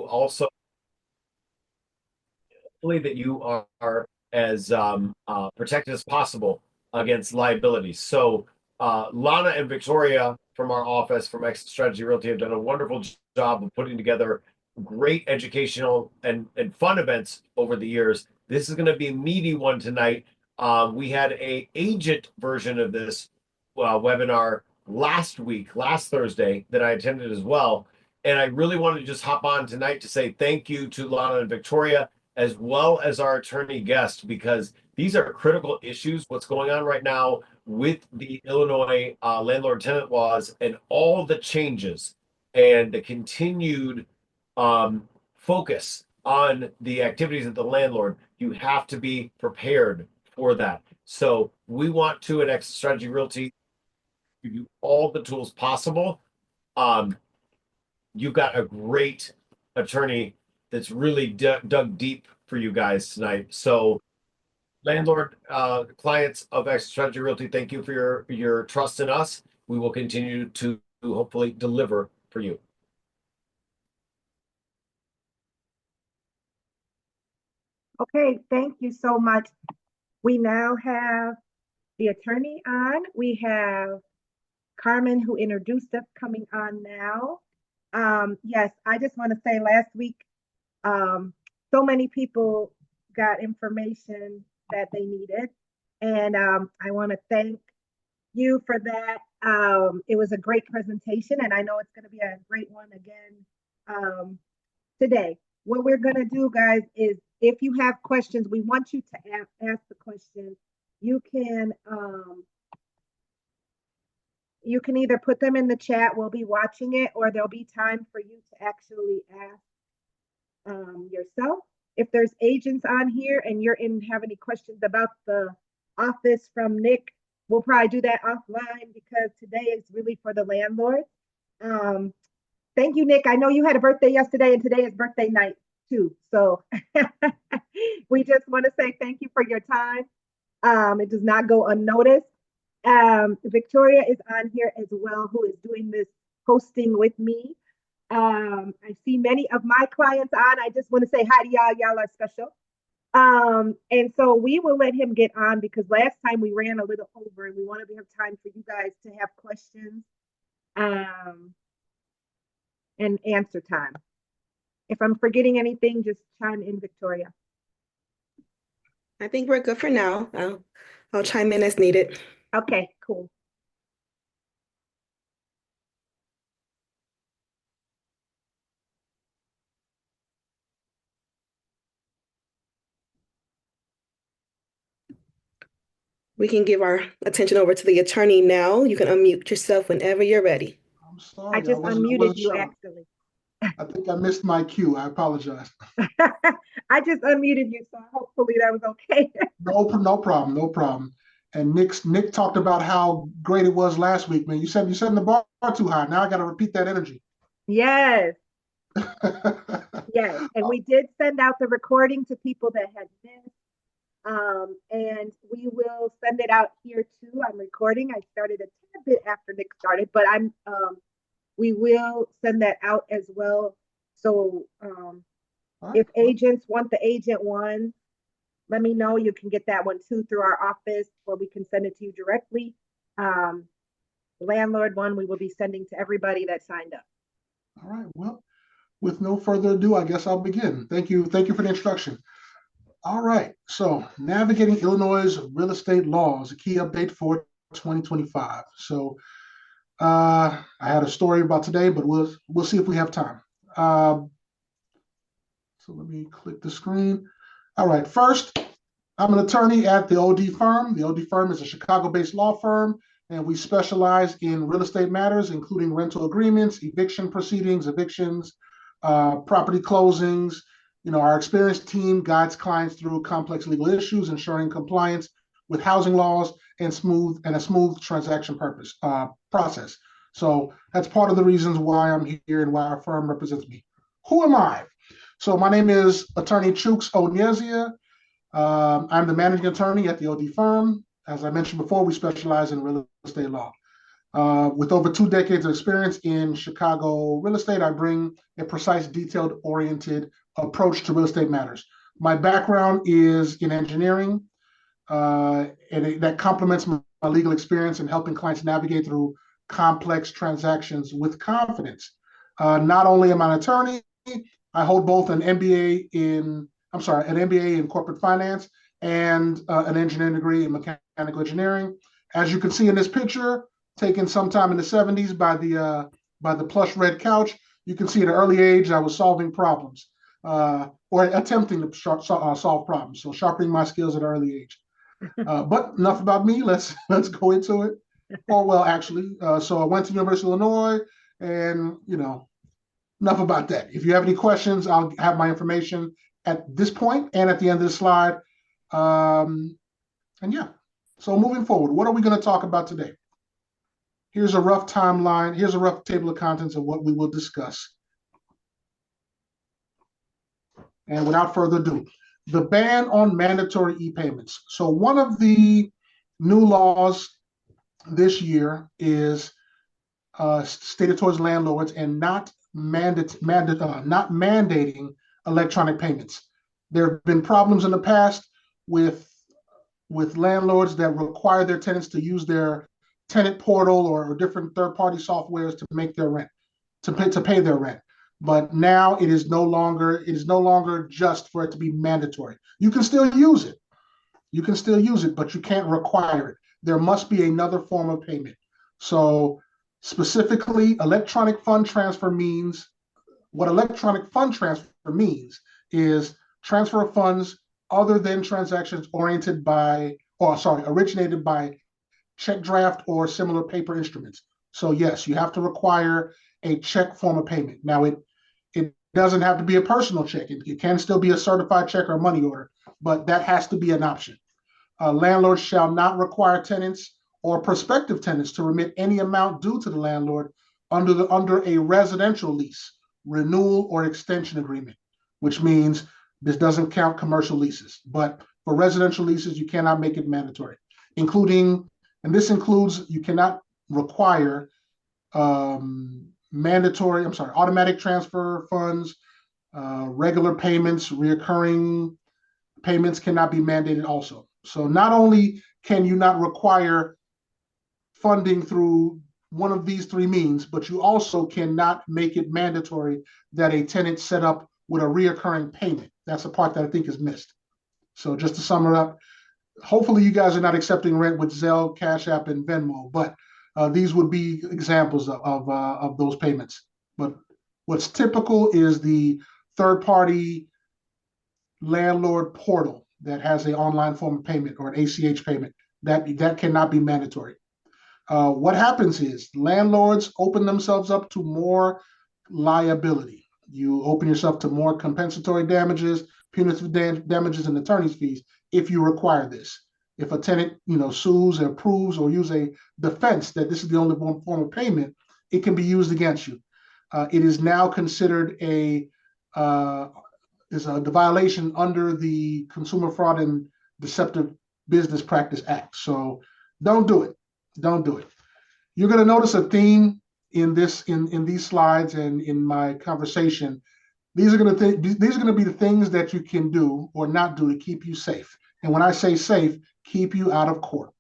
also believe that you are as protected as possible against liability. So, Lana and Victoria from our office from Exit Strategy Realty have done a wonderful job of putting together great educational and fun events over the years. This is going to be a meaty one tonight. We had a agent version of this webinar last week, last Thursday, that I attended as well. And I really wanted to just hop on tonight to say thank you to Lana and Victoria, as well as our attorney guest, because these are critical issues. What's going on right now with the Illinois landlord tenant laws and all the changes and the continued focus on the activities of the landlord, you have to be prepared for that. So we want to at Exit Strategy Realty give you all the tools possible. Um, you've got a great attorney that's really dug deep for you guys tonight. So, landlord clients of Exit Strategy Realty, thank you for your trust in us. We will continue to hopefully deliver for you. Okay, thank you so much. We now have the attorney on. We have Carmen, who introduced us, coming on now. Yes, I just want to say last week, so many people got information that they needed. And I want to thank you for that. It was a great presentation, and I know it's going to be a great one again today. What we're going to do, guys, is if you have questions, we want you to ask the question. You can either put them in the chat, we'll be watching it, or there'll be time for you to actually ask yourself. If there's agents on here and have any questions about the office from Nick, we'll probably do that offline because today is really for the landlord. Thank you, Nick. I know you had a birthday yesterday and today is birthday night too. So we just want to say thank you for your time. It does not go unnoticed. Victoria is on here as well, who is doing this hosting with me. I see many of my clients on. I just want to say hi to y'all. Y'all are special. And so we will let him get on because last time we ran a little over and we want to have time for you guys to have questions and answer time. If I'm forgetting anything, just chime in, Victoria. I think we're good for now. I'll chime in as needed. Okay, cool. We can give our attention over to the attorney now. You can unmute yourself whenever you're ready. I'm sorry. I just unmuted you actually. I think I missed my cue. I apologize. I just unmuted you, so hopefully that was okay. No problem, no problem. And Nick talked about how great it was last week, man. You said the bar too high. Now I got to repeat that energy. Yes. Yes, and we did send out the recording to people that had missed. And we will send it out here too. I'm recording. I started a tad bit after Nick started, but we will send that out as well. So if agents want the agent one, let me know. You can get that one too through our office, or we can send it to you directly. The landlord one we will be sending to everybody that signed up. All right. Well, with no further ado, I guess I'll begin. Thank you for the introduction. All right, so navigating Illinois' real estate laws, a key update for 2025. So I had a story about today, but we'll see if we have time. So let me click the screen. All right, first, I'm an attorney at the OD Firm. The OD Firm is a Chicago-based law firm, and we specialize in real estate matters, including rental agreements, eviction proceedings, evictions, property closings. Our experienced team guides clients through complex legal issues, ensuring compliance with housing laws and a smooth transaction process. So that's part of the reasons why I'm here and why our firm represents me. Who am I? So my name is Attorney Chooks Onyezia. I'm the managing attorney at the OD Firm. As I mentioned before, we specialize in real estate law. With over 2 decades of experience in Chicago real estate, I bring a precise, detailed-oriented approach to real estate matters. My background is in engineering, and that complements my legal experience in helping clients navigate through complex transactions with confidence. Not only am I an attorney, I hold both an MBA in corporate finance and an engineering degree in mechanical engineering. As you can see in this picture, taken sometime in the 70s by the plush red couch, you can see at an early age I was solving problems or attempting to solve problems. So sharpening my skills at an early age. But enough about me. Let's go into it. Or well, actually, so I went to University of Illinois, and enough about that. If you have any questions, I'll have my information at this point and at the end of the slide. And yeah, so moving forward, what are we going to talk about today? Here's a rough timeline. Here's a rough table of contents of what we will discuss. And without further ado, the ban on mandatory e-payments. So one of the new laws this year is stated towards landlords and not mandating electronic payments. There have been problems in the past with landlords that require their tenants to use their tenant portal or different third-party softwares to make their rent, to pay their rent. But now it is no longer just for it to be mandatory. You can still use it. You can still use it, but you can't require it. There must be another form of payment. So specifically, electronic fund transfer means, what electronic fund transfer means is transfer of funds other than transactions originated by check draft or similar paper instruments. So yes, you have to require a check form of payment. Now it doesn't have to be a personal check. It can still be a certified check or a money order, but that has to be an option. Landlords shall not require tenants or prospective tenants to remit any amount due to the landlord under a residential lease, renewal, or extension agreement, which means this doesn't count commercial leases. But for residential leases, you cannot make it mandatory, you cannot require automatic transfer funds, regular payments, reoccurring payments cannot be mandated also. So not only can you not require funding through one of these three means, but you also cannot make it mandatory that a tenant set up with a reoccurring payment. That's the part that I think is missed. So just to sum it up, hopefully you guys are not accepting rent with Zelle, Cash App, and Venmo, but these would be examples of those payments. But what's typical is the third-party landlord portal that has an online form of payment or an ACH payment. That cannot be mandatory. What happens is landlords open themselves up to more liability. You open yourself to more compensatory damages, punitive damages, and attorney's fees if you require this. If a tenant, sues or proves or use a defense that this is the only form of payment, it can be used against you. It is now considered the violation under the Consumer Fraud and Deceptive Business Practice Act. So don't do it. Don't do it. You're going to notice a theme in these slides and in my conversation. These are going to be the things that you can do or not do to keep you safe. And when I say safe, keep you out of court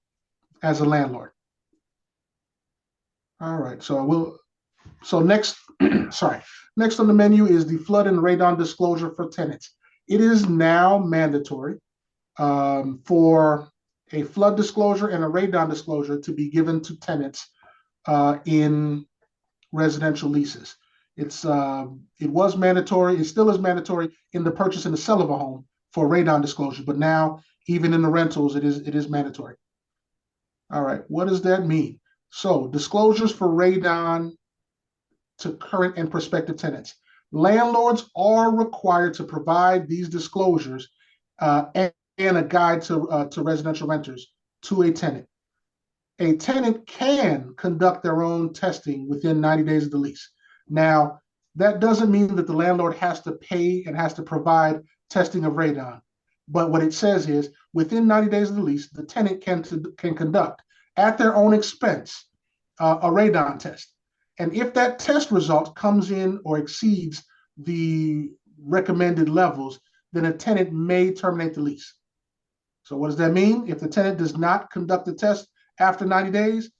as a landlord. All right. So next, next on the menu is the flood and radon disclosure for tenants. It is now mandatory for a flood disclosure and a radon disclosure to be given to tenants in residential leases. It was mandatory. It still is mandatory in the purchase and the sale of a home for radon disclosure, but now even in the rentals, it is mandatory. All right, what does that mean? So disclosures for radon to current and prospective tenants. Landlords are required to provide these disclosures and a guide to residential renters to a tenant. A tenant can conduct their own testing within 90 days of the lease. Now, that doesn't mean that the landlord has to pay and has to provide testing of radon. But what it says is within 90 days of the lease, the tenant can conduct at their own expense a radon test. And if that test result comes in or exceeds the recommended levels, then a tenant may terminate the lease. So what does that mean? If the tenant does not conduct the test after 90 days,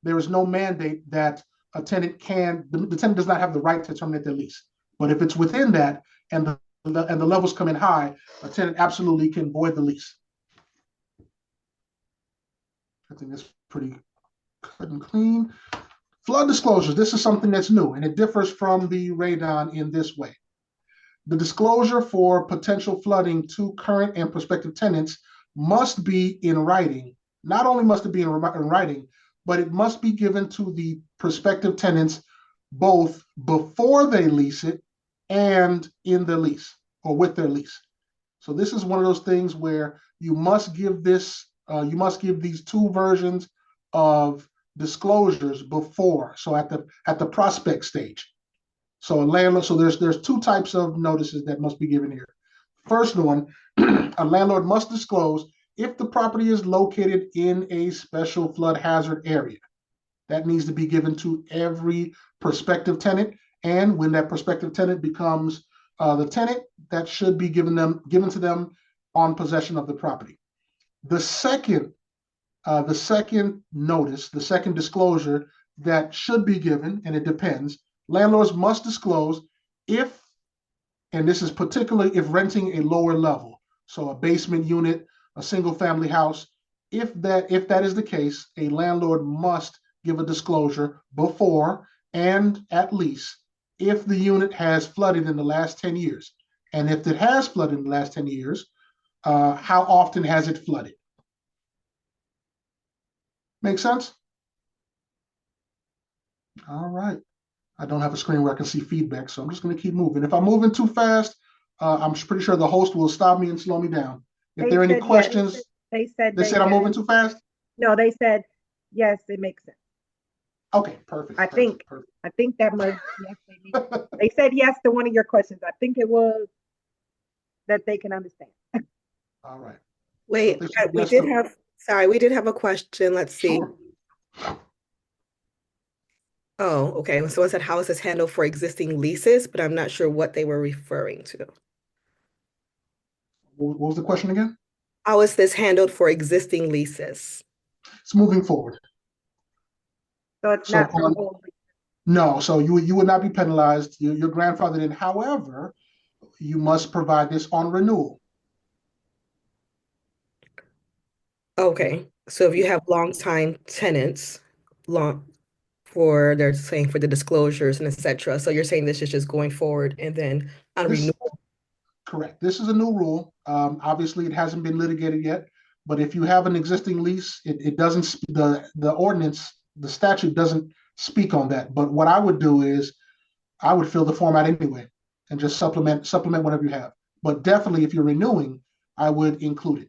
there is no mandate that the tenant does not have the right to terminate their lease. But if it's within that and the levels come in high, a tenant absolutely can void the lease. I think that's pretty cut and clean. Flood disclosures. This is something that's new, and it differs from the radon in this way. The disclosure for potential flooding to current and prospective tenants must be in writing. Not only must it be in writing, but it must be given to the prospective tenants both before they lease it and in the lease or with their lease. So this is one of those things where you must give these two versions of disclosures before. So at the prospect stage. So a landlord, so there's two types of notices that must be given here. First one, a landlord must disclose if the property is located in a special flood hazard area. That needs to be given to every prospective tenant. And when that prospective tenant becomes the tenant, that should be given to them on possession of the property. The second notice, the second disclosure that should be given, and it depends, landlords must disclose if, and this is particularly if renting a lower level, so a basement unit, a single family house, if that is the case, a landlord must give a disclosure before and at least if the unit has flooded in the last 10 years. And if it has flooded in the last 10 years, how often has it flooded? Make sense? All right. I don't have a screen where I can see feedback, so I'm just going to keep moving. If I'm moving too fast, I'm pretty sure the host will stop me and slow me down. If there are any questions, they said I'm moving too fast? No, they said, yes, it makes sense. Okay, perfect. I think that must, yes, they said yes to one of your questions. I think it was that they can understand. All right. Wait, So we did have a question. Let's see. Sure. Oh, okay. So it said how is this handled for existing leases, but I'm not sure what they were referring to. What was the question again? How is this handled for existing leases? It's moving forward. So it's not for old. No, so you would not be penalized. You're grandfathered in. However, you must provide this on renewal. Okay. So if you have long-time tenants, they're saying for the disclosures and etc. So you're saying this is just going forward and then on renewal. Correct. This is a new rule. Obviously, it hasn't been litigated yet, but if you have an existing lease, it doesn't, the ordinance, the statute doesn't speak on that. But what I would do is I would fill the form out anyway and just supplement whatever you have. But definitely, if you're renewing, I would include it.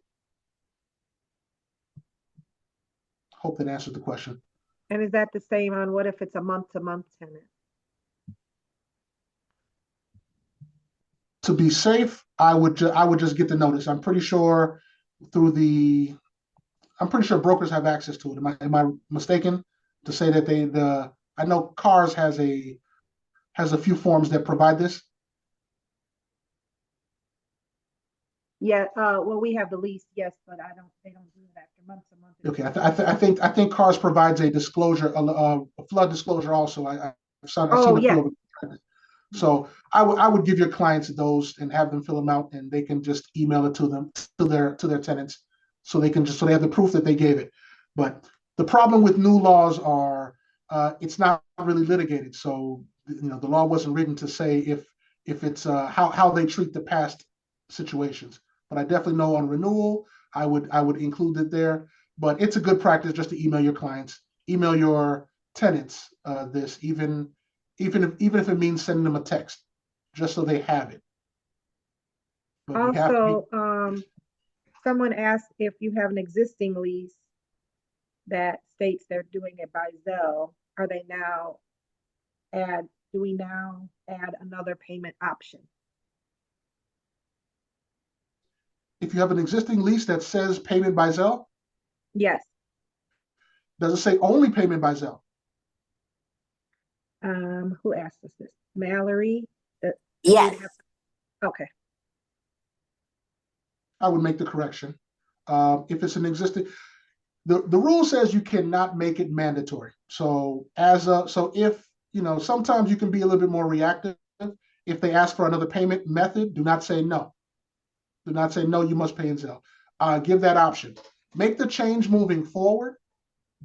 Hope that answers the question. And is that the same on what if it's a month-to-month tenant? To be safe, I would just get the notice. I'm pretty sure brokers have access to it. Am I mistaken to say that I know Cars has a few forms that provide this. Yeah, well, we have the lease, yes, but they don't do it after month to month. Okay, I think Cars provides a disclosure, a flood disclosure also. I've seen Oh, a yeah. few of it. So I would give your clients those and have them fill them out, and they can just email it to them to their tenants, so they have the proof that they gave it. But the problem with new laws are it's not really litigated. So the law wasn't written to say if it's how they treat the past situations. But I definitely know on renewal, I would include it there. But it's a good practice just to email your clients, email your tenants this, even if it means sending them a text, just so they have it. But also, someone asked if you have an existing lease that states they're doing it by Zelle, do we now add another payment option? If you have an existing lease that says payment by Zelle? Yes. Does it say only payment by Zelle? Who asked us this? Mallory? You would Yes. have, okay. I would make the correction. If it's an existing, the rule says you cannot make it mandatory. So if, sometimes you can be a little bit more reactive. If they ask for another payment method, do not say no. Do not say no, you must pay in Zelle. Give that option. Make the change moving forward,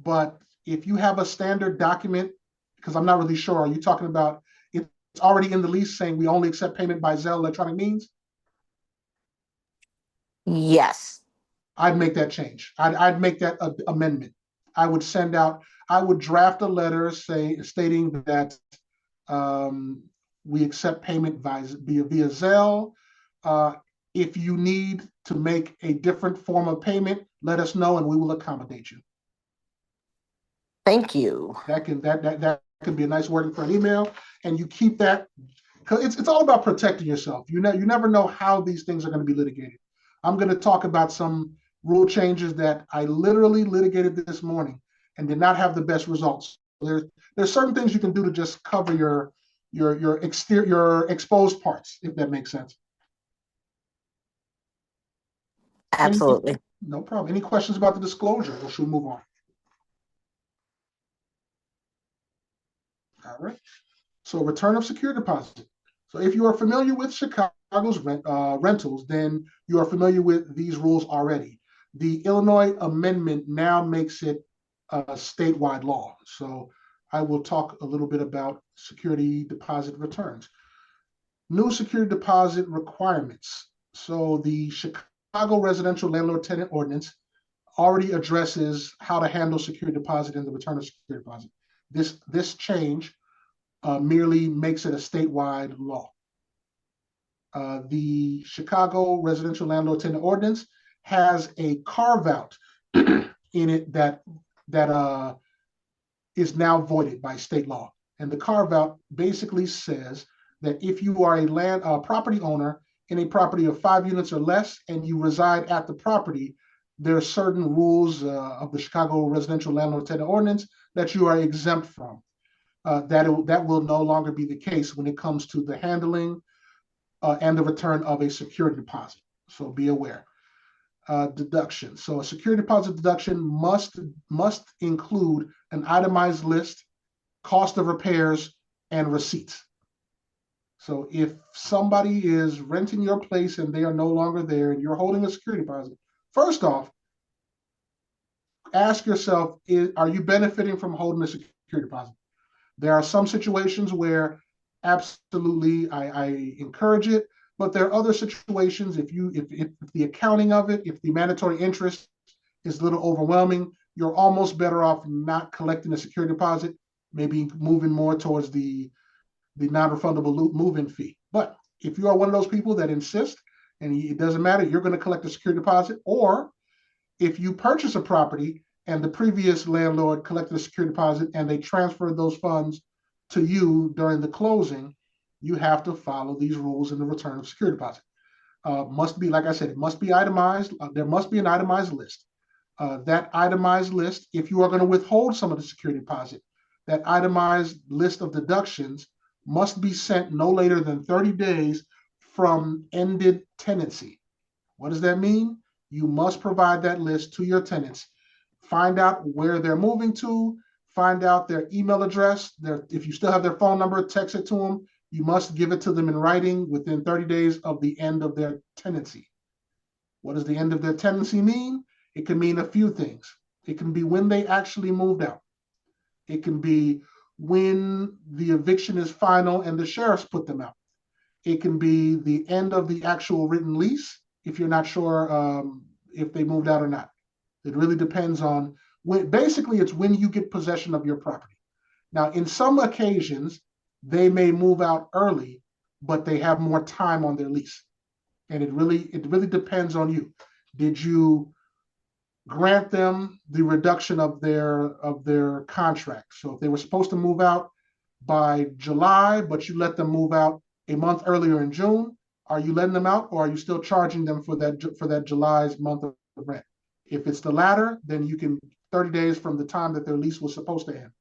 but if you have a standard document, because I'm not really sure, are you talking about it's already in the lease saying we only accept payment by Zelle electronic means? Yes. I'd make that change. I'd make that amendment. I would draft a letter stating that we accept payment via Zelle. If you need to make a different form of payment, let us know and we will accommodate you. Thank you. That could be a nice wording for an email, and you keep that because it's all about protecting yourself. You never know how these things are going to be litigated. I'm going to talk about some rule changes that I literally litigated this morning and did not have the best results. There's certain things you can do to just cover your exposed parts, if that makes sense. Absolutely. No problem. Any questions about the disclosure, or should we move on? All right. So return of security deposit. So if you are familiar with Chicago's rentals, then you are familiar with these rules already. The Illinois amendment now makes it a statewide law. So I will talk a little bit about security deposit returns. New security deposit requirements. So the Chicago Residential Landlord Tenant Ordinance already addresses how to handle security deposit and the return of security deposit. This change merely makes it a statewide law. The Chicago Residential Landlord Tenant Ordinance has a carve-out in it that is now voided by state law. And the carve-out basically says that if you are a property owner in a property of 5 units or less and you reside at the property, there are certain rules of the Chicago Residential Landlord Tenant Ordinance that you are exempt from. That will no longer be the case when it comes to the handling and the return of a security deposit. So be aware. Deduction. So a security deposit deduction must include an itemized list, cost of repairs, and receipts. So if somebody is renting your place and they are no longer there and you're holding a security deposit, first off, ask yourself, are you benefiting from holding a security deposit? There are some situations where absolutely I encourage it, but there are other situations if the accounting of it, if the mandatory interest is a little overwhelming, you're almost better off not collecting a security deposit, maybe moving more towards the non-refundable move-in fee. But if you are one of those people that insist and it doesn't matter, you're going to collect a security deposit, or if you purchase a property and the previous landlord collected a security deposit and they transferred those funds to you during the closing, you have to follow these rules in the return of security deposit. Must be, like I said, it must be itemized. There must be an itemized list. That itemized list, if you are going to withhold some of the security deposit, that itemized list of deductions must be sent no later than 30 days from ended tenancy. What does that mean? You must provide that list to your tenants. Find out where they're moving to, find out their email address. If you still have their phone number, text it to them. You must give it to them in writing within 30 days of the end of their tenancy. What does the end of their tenancy mean? It can mean a few things. It can be when they actually moved out. It can be when the eviction is final and the sheriffs put them out. It can be the end of the actual written lease if you're not sure if they moved out or not. It really depends on when. Basically, it's when you get possession of your property. Now, in some occasions, they may move out early, but they have more time on their lease. And it really depends on you. Did you grant them the reduction of their contract? So if they were supposed to move out by July, but you let them move out a month earlier in June, are you letting them out, or are you still charging them for that July's month of rent? If it's the latter, then you can 30 days from the time that their lease was supposed to end.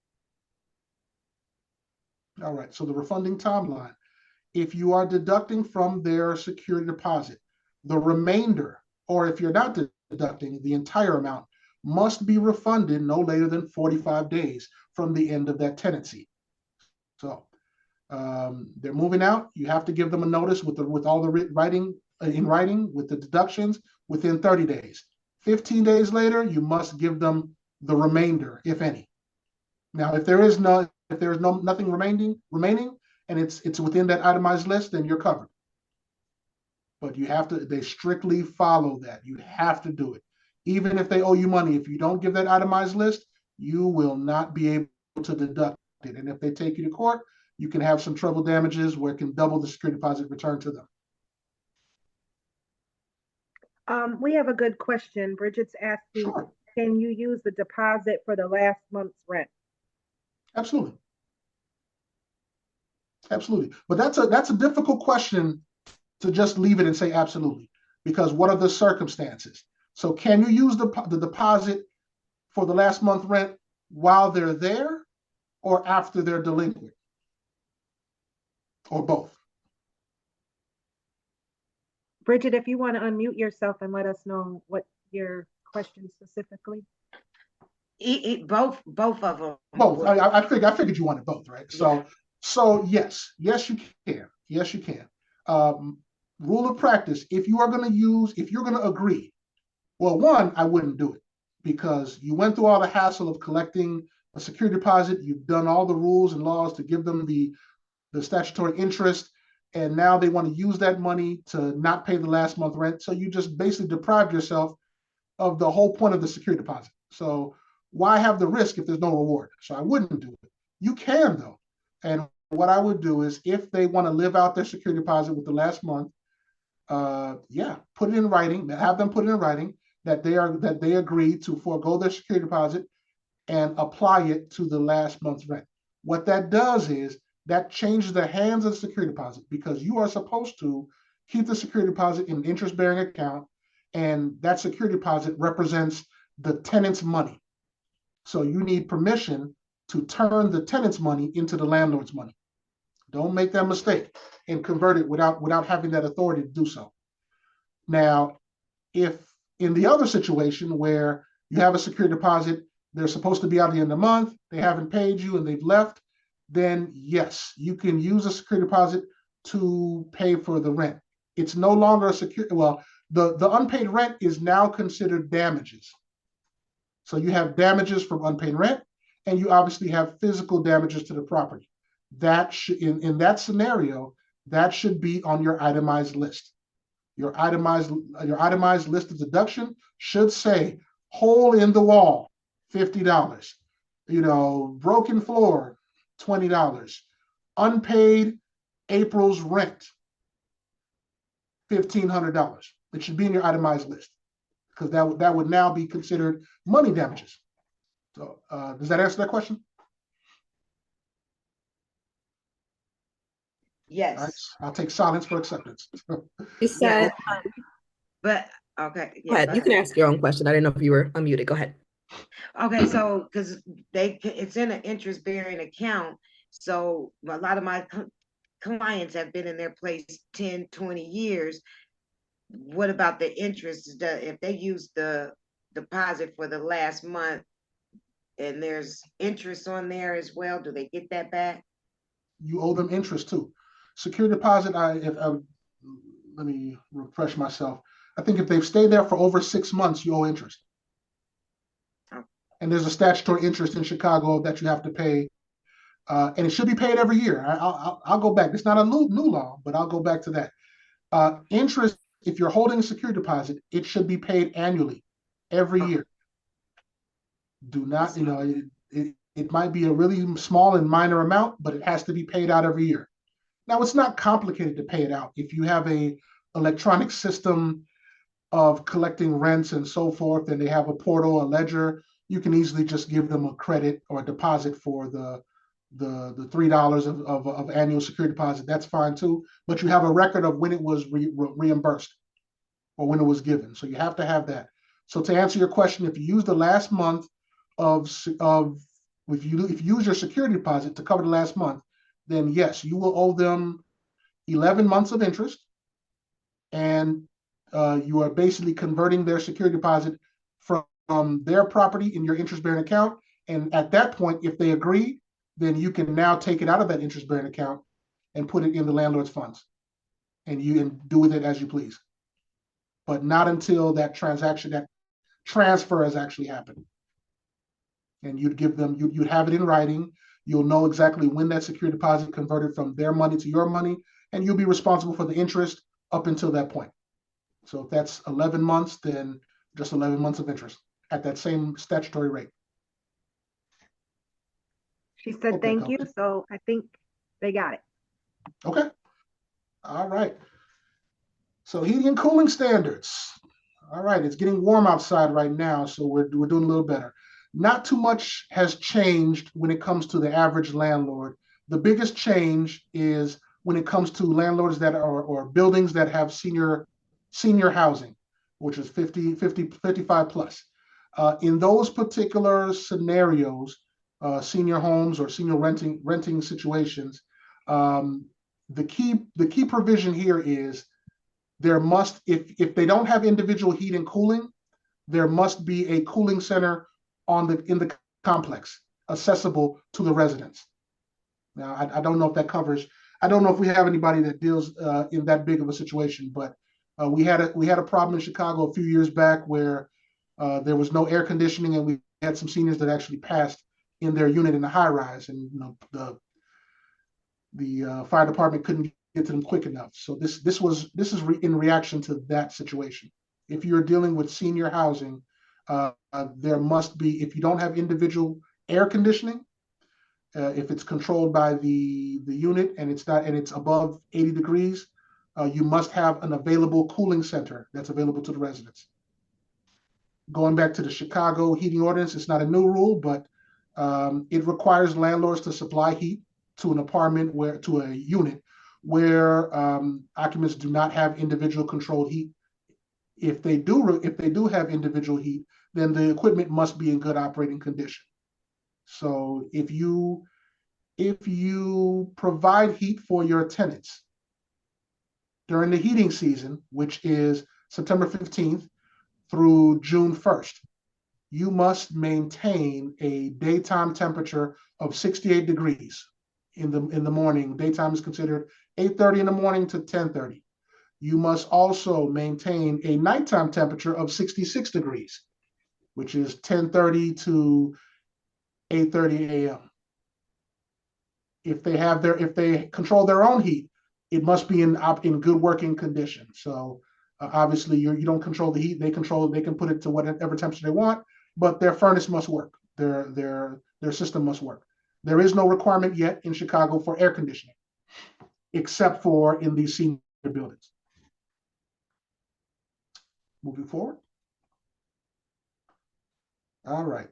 All right, so the refunding timeline. If you are deducting from their security deposit, the remainder, or if you're not deducting, the entire amount must be refunded no later than 45 days from the end of that tenancy. So they're moving out. You have to give them a notice with all the writing in writing with the deductions within 30 days. 15 days later, you must give them the remainder, if any. Now, if there is nothing remaining, and it's within that itemized list, then you're covered. But they strictly follow that. You have to do it. Even if they owe you money, if you don't give that itemized list, you will not be able to deduct it. And if they take you to court, you can have some trouble damages where it can double the security deposit returned to them. We have a good question. Bridget's asking, Sure. can you use the deposit for the last month's rent? Absolutely. Absolutely. But that's a difficult question to just leave it and say absolutely, because what are the circumstances? So can you use the deposit for the last month rent while they're there or after they're delinquent? Or both? Bridget, if you want to unmute yourself and let us know what your question specifically. Both of them. Both. I figured you wanted both, right? Yeah. So yes, you can. Yes, you can. Rule of practice: if you're going to agree, well, one, I wouldn't do it because you went through all the hassle of collecting a security deposit. You've done all the rules and laws to give them the statutory interest, and now they want to use that money to not pay the last month rent. So you just basically deprived yourself of the whole point of the security deposit. So why have the risk if there's no reward? So I wouldn't do it. You can though. And what I would do is if they want to live out their security deposit with the last month, put it in writing, have them put it in writing that they agree to forego their security deposit and apply it to the last month's rent. What that does is that changes the hands of the security deposit because you are supposed to keep the security deposit in an interest-bearing account, and that security deposit represents the tenant's money. So you need permission to turn the tenant's money into the landlord's money. Don't make that mistake and convert it without having that authority to do so. Now, if in the other situation where you have a security deposit, they're supposed to be out at the end of the month, they haven't paid you and they've left, then yes, you can use a security deposit to pay for the rent. It's no longer a security, well, the unpaid rent is now considered damages. So you have damages from unpaid rent, and you obviously have physical damages to the property. That should, in that scenario, that should be on your itemized list. Your itemized list of deduction should say hole in the wall, $50. Broken floor, $20. Unpaid April's rent, $1,500. It should be in your itemized list because that would now be considered money damages. So does that answer that question? Yes. Right. I'll take silence for acceptance. You said, But okay. go ahead. You can ask your own question. I didn't know if you were unmuted. Go ahead. Okay, so because it's in an interest-bearing account, so a lot of my clients have been in their place 10, 20 years. What about the interest? If they use the deposit for the last month and there's interest on there as well, do they get that back? You owe them interest too. Security deposit, let me refresh myself. I think if they've stayed there for over 6 months, you owe interest. Oh. And there's a statutory interest in Chicago that you have to pay, and it should be paid every year. I'll go back. It's not a new law, but I'll go back to that. Interest, if you're holding a security deposit, it should be paid annually, every year. Do not, it might be a really small and minor amount, but it has to be paid out every year. Now, it's not complicated to pay it out. If you have a electronic system of collecting rents and so forth, and they have a portal, a ledger, you can easily just give them a credit or a deposit for the $3 of annual security deposit. That's fine too, but you have a record of when it was reimbursed or when it was given. So you have to have that. So to answer your question, if you use the last month if you use your security deposit to cover the last month, then yes, you will owe them 11 months of interest, and you are basically converting their security deposit from their property in your interest-bearing account. And at that point, if they agree, then you can now take it out of that interest-bearing account and put it in the landlord's funds, and you can do with it as you please. But not until that transfer has actually happened. And you'd give them, you'd have it in writing. You'll know exactly when that security deposit converted from their money to your money, and you'll be responsible for the interest up until that point. So if that's 11 months, then just 11 months of interest at that same statutory rate. She said Okay, thank you, so I think they got it. Okay. All right. So heating and cooling standards. All right, it's getting warm outside right now, so we're doing a little better. Not too much has changed when it comes to the average landlord. The biggest change is when it comes to landlords that are, or buildings that have senior housing, which is 55 plus. In those particular scenarios, senior homes or senior renting situations, the key provision here is there must, if they don't have individual heat and cooling, there must be a cooling center in the complex accessible to the residents. Now, I don't know if that covers. I don't know if we have anybody that deals in that big of a situation, but we had a problem in Chicago a few years back where there was no air conditioning, and we had some seniors that actually passed in their unit in the high rise, and the fire department couldn't get to them quick enough. So this is in reaction to that situation. If you're dealing with senior housing, there must be, if you don't have individual air conditioning, if it's controlled by the unit and it's above 80 degrees, you must have an available cooling center that's available to the residents. Going back to the Chicago heating ordinance, it's not a new rule, but it requires landlords to supply heat to an apartment to a unit where occupants do not have individual controlled heat. If they do have individual heat, then the equipment must be in good operating condition. So if you provide heat for your tenants during the heating season, which is September 15th through June 1st, you must maintain a daytime temperature of 68 degrees in the morning. Daytime is considered 8:30 in the morning to 10:30. You must also maintain a nighttime temperature of 66 degrees, which is 10:30 to 8:30 a.m. If they control their own heat, it must be in good working condition. So obviously you don't control the heat; they can put it to whatever temperature they want, but their furnace must work. Their system must work. There is no requirement yet in Chicago for air conditioning, except for in these senior buildings. Moving forward. All right.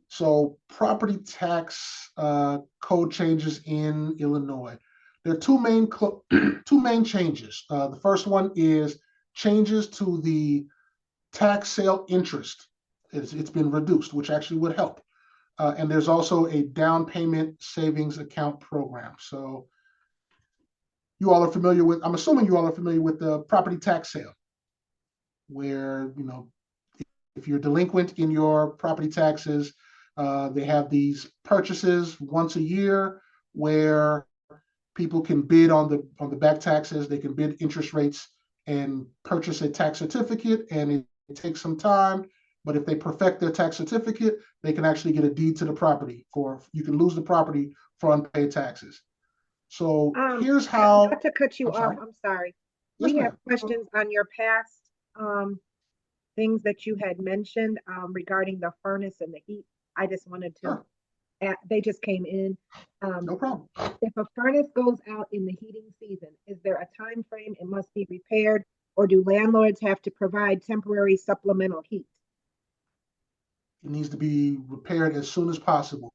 So property tax code changes in Illinois. There are two main changes. The first one is changes to the tax sale interest. It's been reduced, which actually would help. And there's also a down payment savings account program. So you all are familiar with, I'm assuming you all are familiar with the property tax sale, where, if you're delinquent in your property taxes, they have these purchases once a year where people can bid on the back taxes. They can bid interest rates and purchase a tax certificate, and it takes some time. But if they perfect their tax certificate, they can actually get a deed to the property. You can lose the property for unpaid taxes. So here's how. Not to cut you off, I'm sorry. Yes, We have ma'am. questions on your past things that you had mentioned regarding the furnace and the heat. I just wanted to, they just came in. No problem. If a furnace goes out in the heating season, is there a time frame it must be repaired, or do landlords have to provide temporary supplemental heat? It needs to be repaired as soon as possible.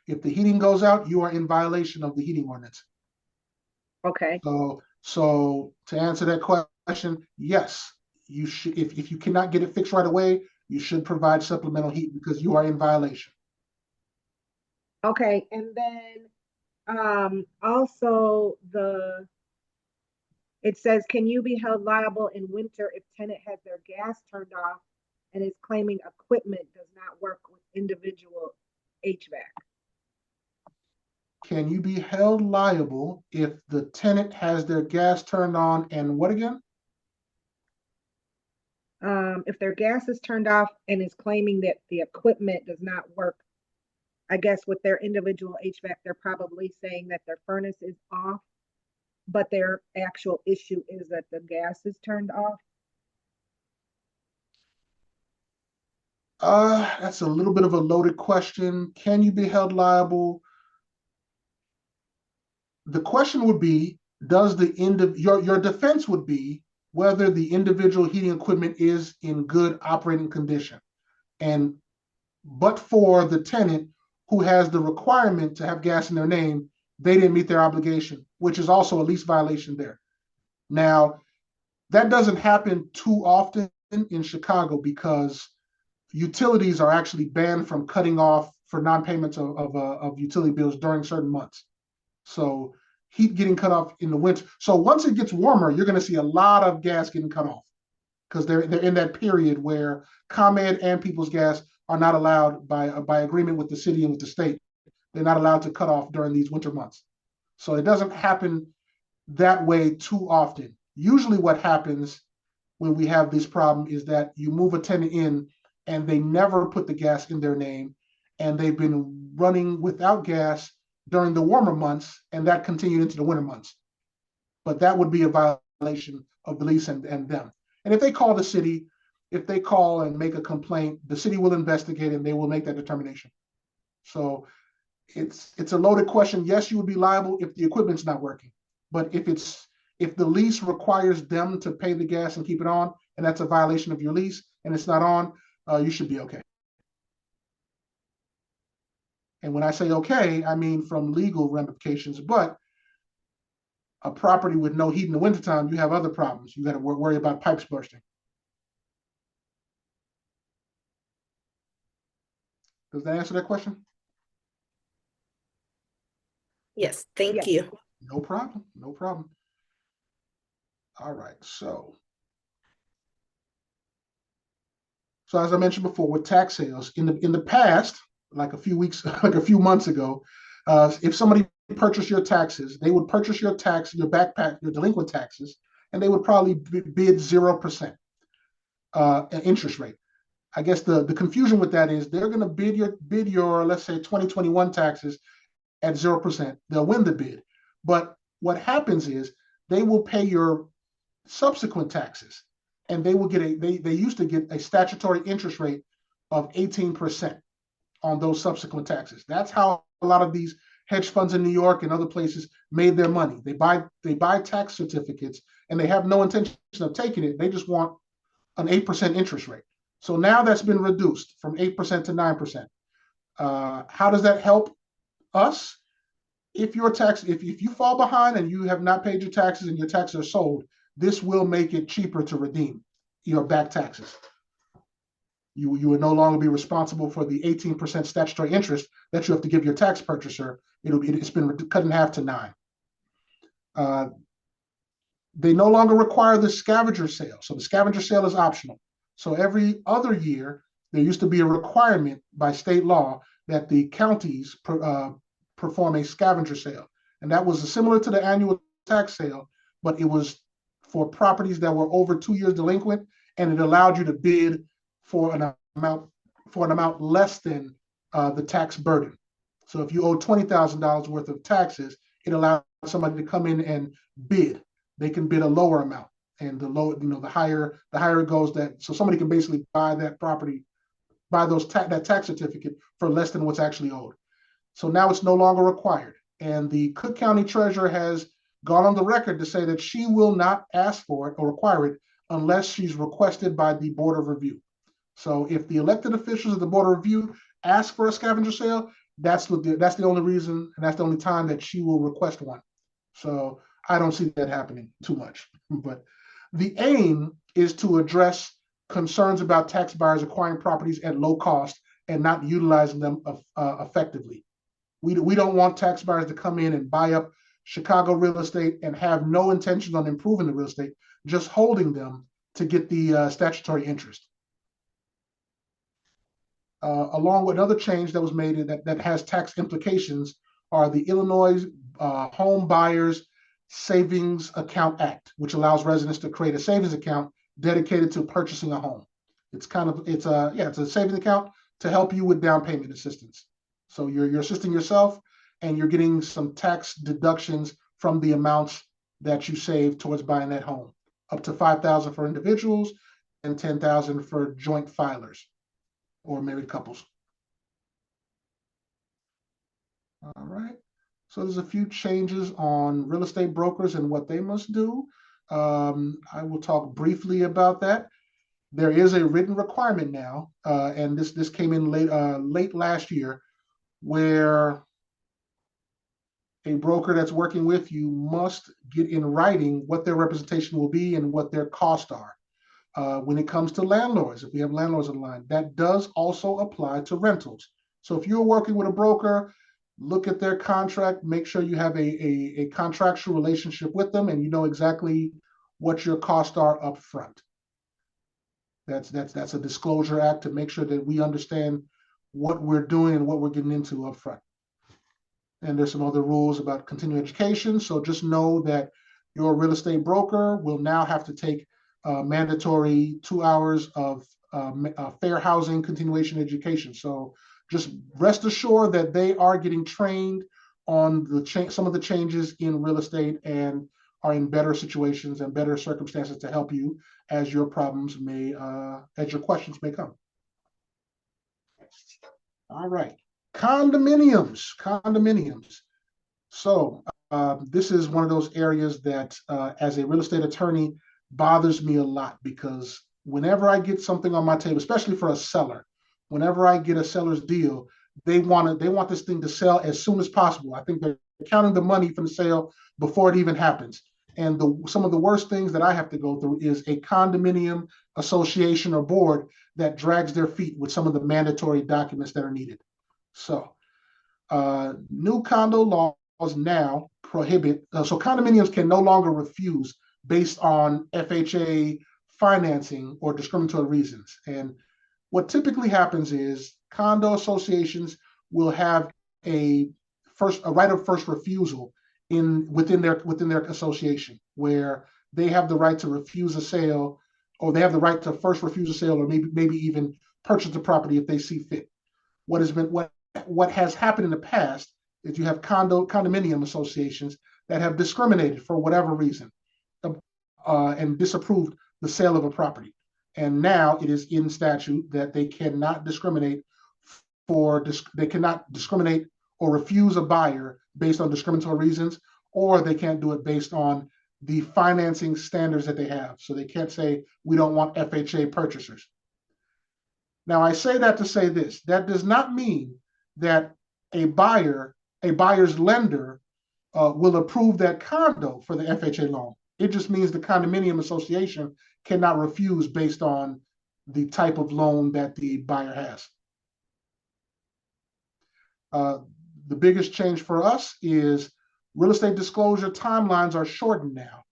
If the heating goes out, you are in violation of the heating ordinance. Okay. So to answer that question, yes, you should. If you cannot get it fixed right away, you should provide supplemental heat because you are in violation. Okay, and then Also, it says, can you be held liable in winter if tenant has their gas turned off and is claiming equipment does not work with individual HVAC? Can you be held liable if the tenant has their gas turned on and what again? If their gas is turned off and is claiming that the equipment does not work, I guess with their individual HVAC, they're probably saying that their furnace is off, but their actual issue is that the gas is turned off. That's a little bit of a loaded question. Can you be held liable? The question would be, does the your defense would be whether the individual heating equipment is in good operating condition. And but for the tenant who has the requirement to have gas in their name, they didn't meet their obligation, which is also a lease violation there. Now, that doesn't happen too often in Chicago because utilities are actually banned from cutting off for non-payments of utility bills during certain months. So heat getting cut off in the winter. So once it gets warmer, you're going to see a lot of gas getting cut off because they're in that period where ComEd and People's Gas are not allowed by agreement with the city and with the state. They're not allowed to cut off during these winter months. So it doesn't happen that way too often. Usually what happens when we have this problem is that you move a tenant in and they never put the gas in their name and they've been running without gas during the warmer months and that continued into the winter months. But that would be a violation of the lease and them. And if they call the city, if they call and make a complaint, the city will investigate and they will make that determination. So it's a loaded question. Yes, you would be liable if the equipment's not working. But if the lease requires them to pay the gas and keep it on, and that's a violation of your lease and it's not on, you should be okay. And when I say okay, I mean from legal ramifications, but a property with no heat in the wintertime, you have other problems. You got to worry about pipes bursting. Does that answer that question? Yes, thank Yes. you. No problem. No problem. All right. So as I mentioned before, with tax sales in the past, like a few months ago, if somebody purchased your taxes, they would purchase your backpack, your delinquent taxes, and they would probably bid 0% interest rate. I guess the confusion with that is they're going to bid your let's say 2021 taxes at 0%. They'll win the bid, but what happens is they will pay your subsequent taxes, and they will get they used to get a statutory interest rate of 18% on those subsequent taxes. That's how a lot of these hedge funds in New York and other places made their money. They buy tax certificates and they have no intention of taking it. They just want an 8% interest rate. So now that's been reduced from 8% to 9%. How does that help us? If you fall behind and you have not paid your taxes and your taxes are sold, this will make it cheaper to redeem your back taxes. You will no longer be responsible for the 18% statutory interest that you have to give your tax purchaser. It's been cut in half to 9%. They no longer require the scavenger sale. So the scavenger sale is optional. So every other year, there used to be a requirement by state law that the counties perform a scavenger sale. And that was similar to the annual tax sale, but it was for properties that were over 2 years delinquent, and it allowed you to bid for an amount less than the tax burden. So if you owe $20,000 worth of taxes, it allows somebody to come in and bid. They can bid a lower amount, and the higher it goes, so somebody can basically buy that property, buy that tax certificate for less than what's actually owed. So now it's no longer required. And the Cook County Treasurer has gone on the record to say that she will not ask for it or require it unless she's requested by the Board of Review. So if the elected officials of the Board of Review ask for a scavenger sale, that's the only reason, and that's the only time that she will request one. So I don't see that happening too much. But the aim is to address concerns about tax buyers acquiring properties at low cost and not utilizing them effectively. We don't want tax buyers to come in and buy up Chicago real estate and have no intention on improving the real estate, just holding them to get the statutory interest. Along with another change that was made that has tax implications are the Illinois Home Buyers Savings Account Act, which allows residents to create a savings account dedicated to purchasing a home. It's a savings account to help you with down payment assistance. So you're assisting yourself, and you're getting some tax deductions from the amounts that you save towards buying that home, up to $5,000 for individuals and $10,000 for joint filers or married couples. All right. So there's a few changes on real estate brokers and what they must do. I will talk briefly about that. There is a written requirement now, and this came in late last year, where a broker that's working with you must get in writing what their representation will be and what their costs are. When it comes to landlords, if we have landlords on the line, that does also apply to rentals. So if you're working with a broker, look at their contract, make sure you have a contractual relationship with them and you know exactly what your costs are up front. That's a disclosure act to make sure that we understand what we're doing and what we're getting into up front. And there's some other rules about continuing education. So just know that your real estate broker will now have to take mandatory 2 hours of fair housing continuation education. So just rest assured that they are getting trained on some of the changes in real estate and are in better situations and better circumstances to help you as your questions may come. All right, condominiums. So this is one of those areas that as a real estate attorney bothers me a lot, because whenever I get something on my table, especially for a seller, whenever I get a seller's deal, they want this thing to sell as soon as possible. I think they're counting the money from the sale before it even happens. And some of the worst things that I have to go through is a condominium association or board that drags their feet with some of the mandatory documents that are needed. So new condo laws now prohibit, so condominiums can no longer refuse based on FHA financing or discriminatory reasons. And what typically happens is condo associations will have a right of first refusal within their association, where they have the right to refuse a sale, or they have the right to first refuse a sale, or maybe even purchase the property if they see fit. What has happened in the past is you have condominium associations that have discriminated for whatever reason and disapproved the sale of a property. And now it is in statute that they cannot discriminate or refuse a buyer based on discriminatory reasons, or they can't do it based on the financing standards that they have. So they can't say, we don't want FHA purchasers. Now, I say that to say this: that does not mean that a buyer's lender will approve that condo for the FHA loan. It just means the condominium association cannot refuse based on the type of loan that the buyer has. The biggest change for us is real estate disclosure timelines are shortened now.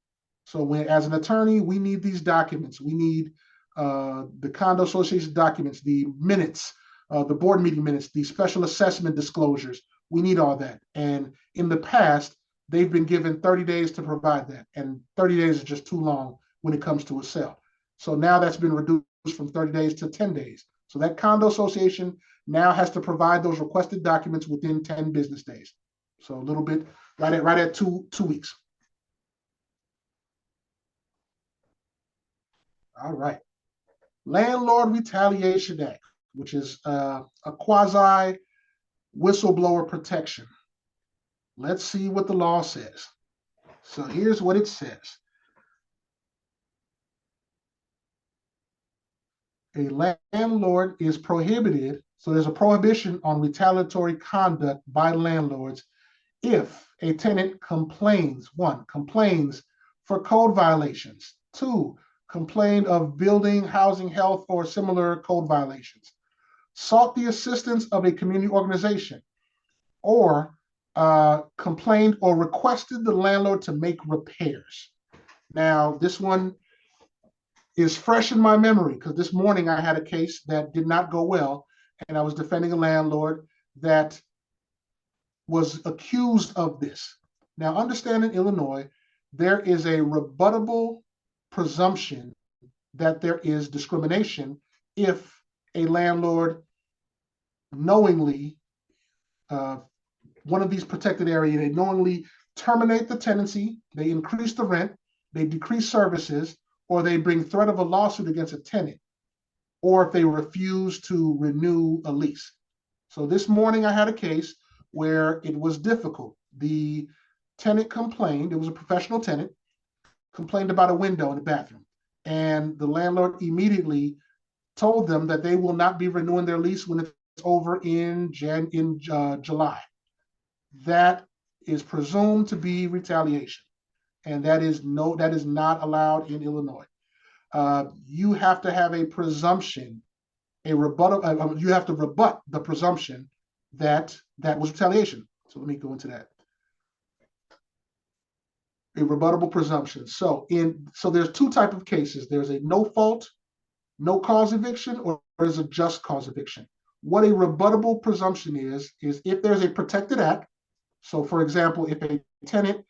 So as an attorney, we need these documents. We need the condo association documents, the minutes, the board meeting minutes, the special assessment disclosures. We need all that. And in the past, they've been given 30 days to provide that. And 30 days is just too long when it comes to a sale. So now that's been reduced from 30 days to 10 days. So that condo association now has to provide those requested documents within 10 business days. So a little bit, right at two weeks. All right. Landlord Retaliation Act, which is a quasi whistleblower protection. Let's see what the law says. So here's what it says. A landlord is prohibited, so there's a prohibition on retaliatory conduct by landlords if a tenant complains, 1, complains for code violations, 2, complained of building, housing, health, or similar code violations, sought the assistance of a community organization, or complained or requested the landlord to make repairs. Now, this one is fresh in my memory because this morning I had a case that did not go well, and I was defending a landlord that was accused of this. Now, understand in Illinois, there is a rebuttable presumption that there is discrimination if a landlord knowingly, one of these protected areas, they knowingly terminate the tenancy, they increase the rent, they decrease services, or they bring threat of a lawsuit against a tenant, or if they refuse to renew a lease. So this morning I had a case where it was difficult. The tenant complained, it was a professional tenant, complained about a window in the bathroom. And the landlord immediately told them that they will not be renewing their lease when it's over in July. That is presumed to be retaliation. And that is not allowed in Illinois. You have to have a presumption, a rebuttal. You have to rebut the presumption that that was retaliation. So let me go into that. A rebuttable presumption. So there's two types of cases. There's a no fault, no cause eviction, or there's a just cause eviction. What a rebuttable presumption is if there's a protected act. So for example, if a tenant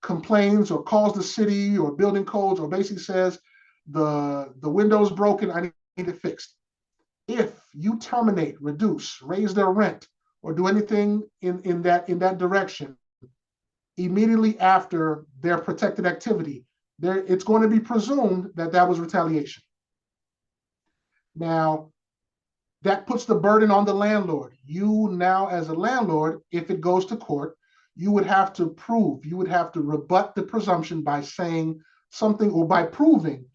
complains or calls the city or building codes or basically says the window's broken, I need it fixed. If you terminate, reduce, raise their rent, or do anything in that direction, immediately after their protected activity, it's going to be presumed that that was retaliation. Now, that puts the burden on the landlord. You now, as a landlord, if it goes to court, you would have to rebut the presumption by saying something or by proving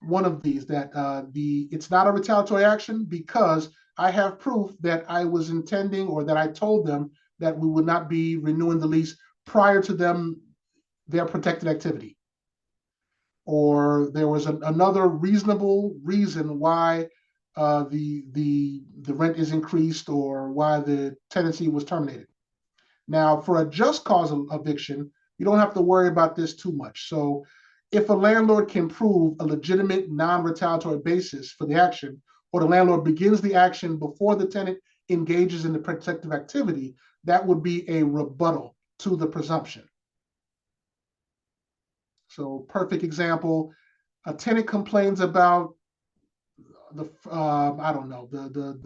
one of these, that it's not a retaliatory action because I have proof that I was intending or that I told them that we would not be renewing the lease prior to their protected activity. Or there was another reasonable reason why the rent is increased or why the tenancy was terminated. Now, for a just cause of eviction, you don't have to worry about this too much. So if a landlord can prove a legitimate non-retaliatory basis for the action, or the landlord begins the action before the tenant engages in the protective activity, that would be a rebuttal to the presumption. So perfect example, a tenant complains about the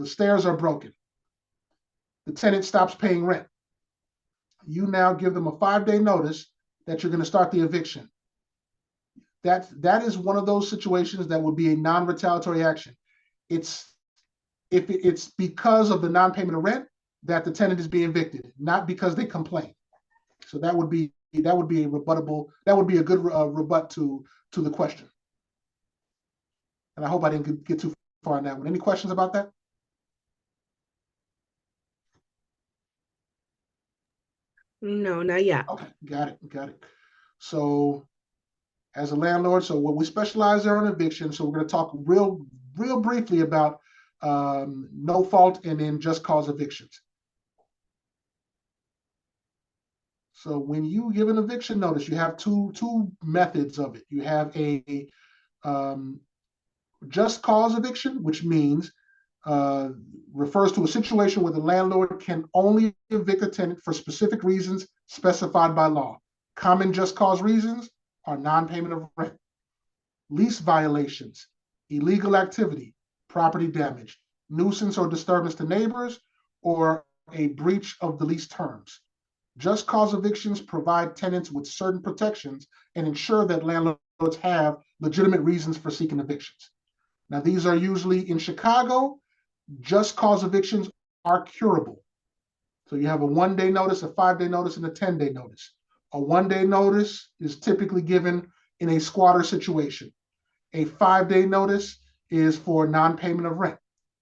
stairs are broken. The tenant stops paying rent. You now give them a 5-day notice that you're going to start the eviction. That is one of those situations that would be a non-retaliatory action. It's because of the non-payment of rent that the tenant is being evicted, not because they complain. So that would be a rebuttable. That would be a good rebut to the question. And I hope I didn't get too far on that one. Any questions about that? No, not yet. Okay, got it. So as a landlord, so what we specialize there on eviction. So we're going to talk real briefly about no fault and then just cause evictions. So when you give an eviction notice, you have two methods of it. You have a just cause eviction, which means refers to a situation where the landlord can only evict a tenant for specific reasons specified by law. Common just cause reasons are non-payment of rent, lease violations, illegal activity, property damage, nuisance or disturbance to neighbors, or a breach of the lease terms. Just cause evictions provide tenants with certain protections and ensure that landlords have legitimate reasons for seeking evictions. Now, these are usually in Chicago. Just cause evictions are curable. So you have a 1-day notice, a 5-day notice, and a 10-day notice. A 1-day notice is typically given in a squatter situation. A 5-day notice is for non-payment of rent.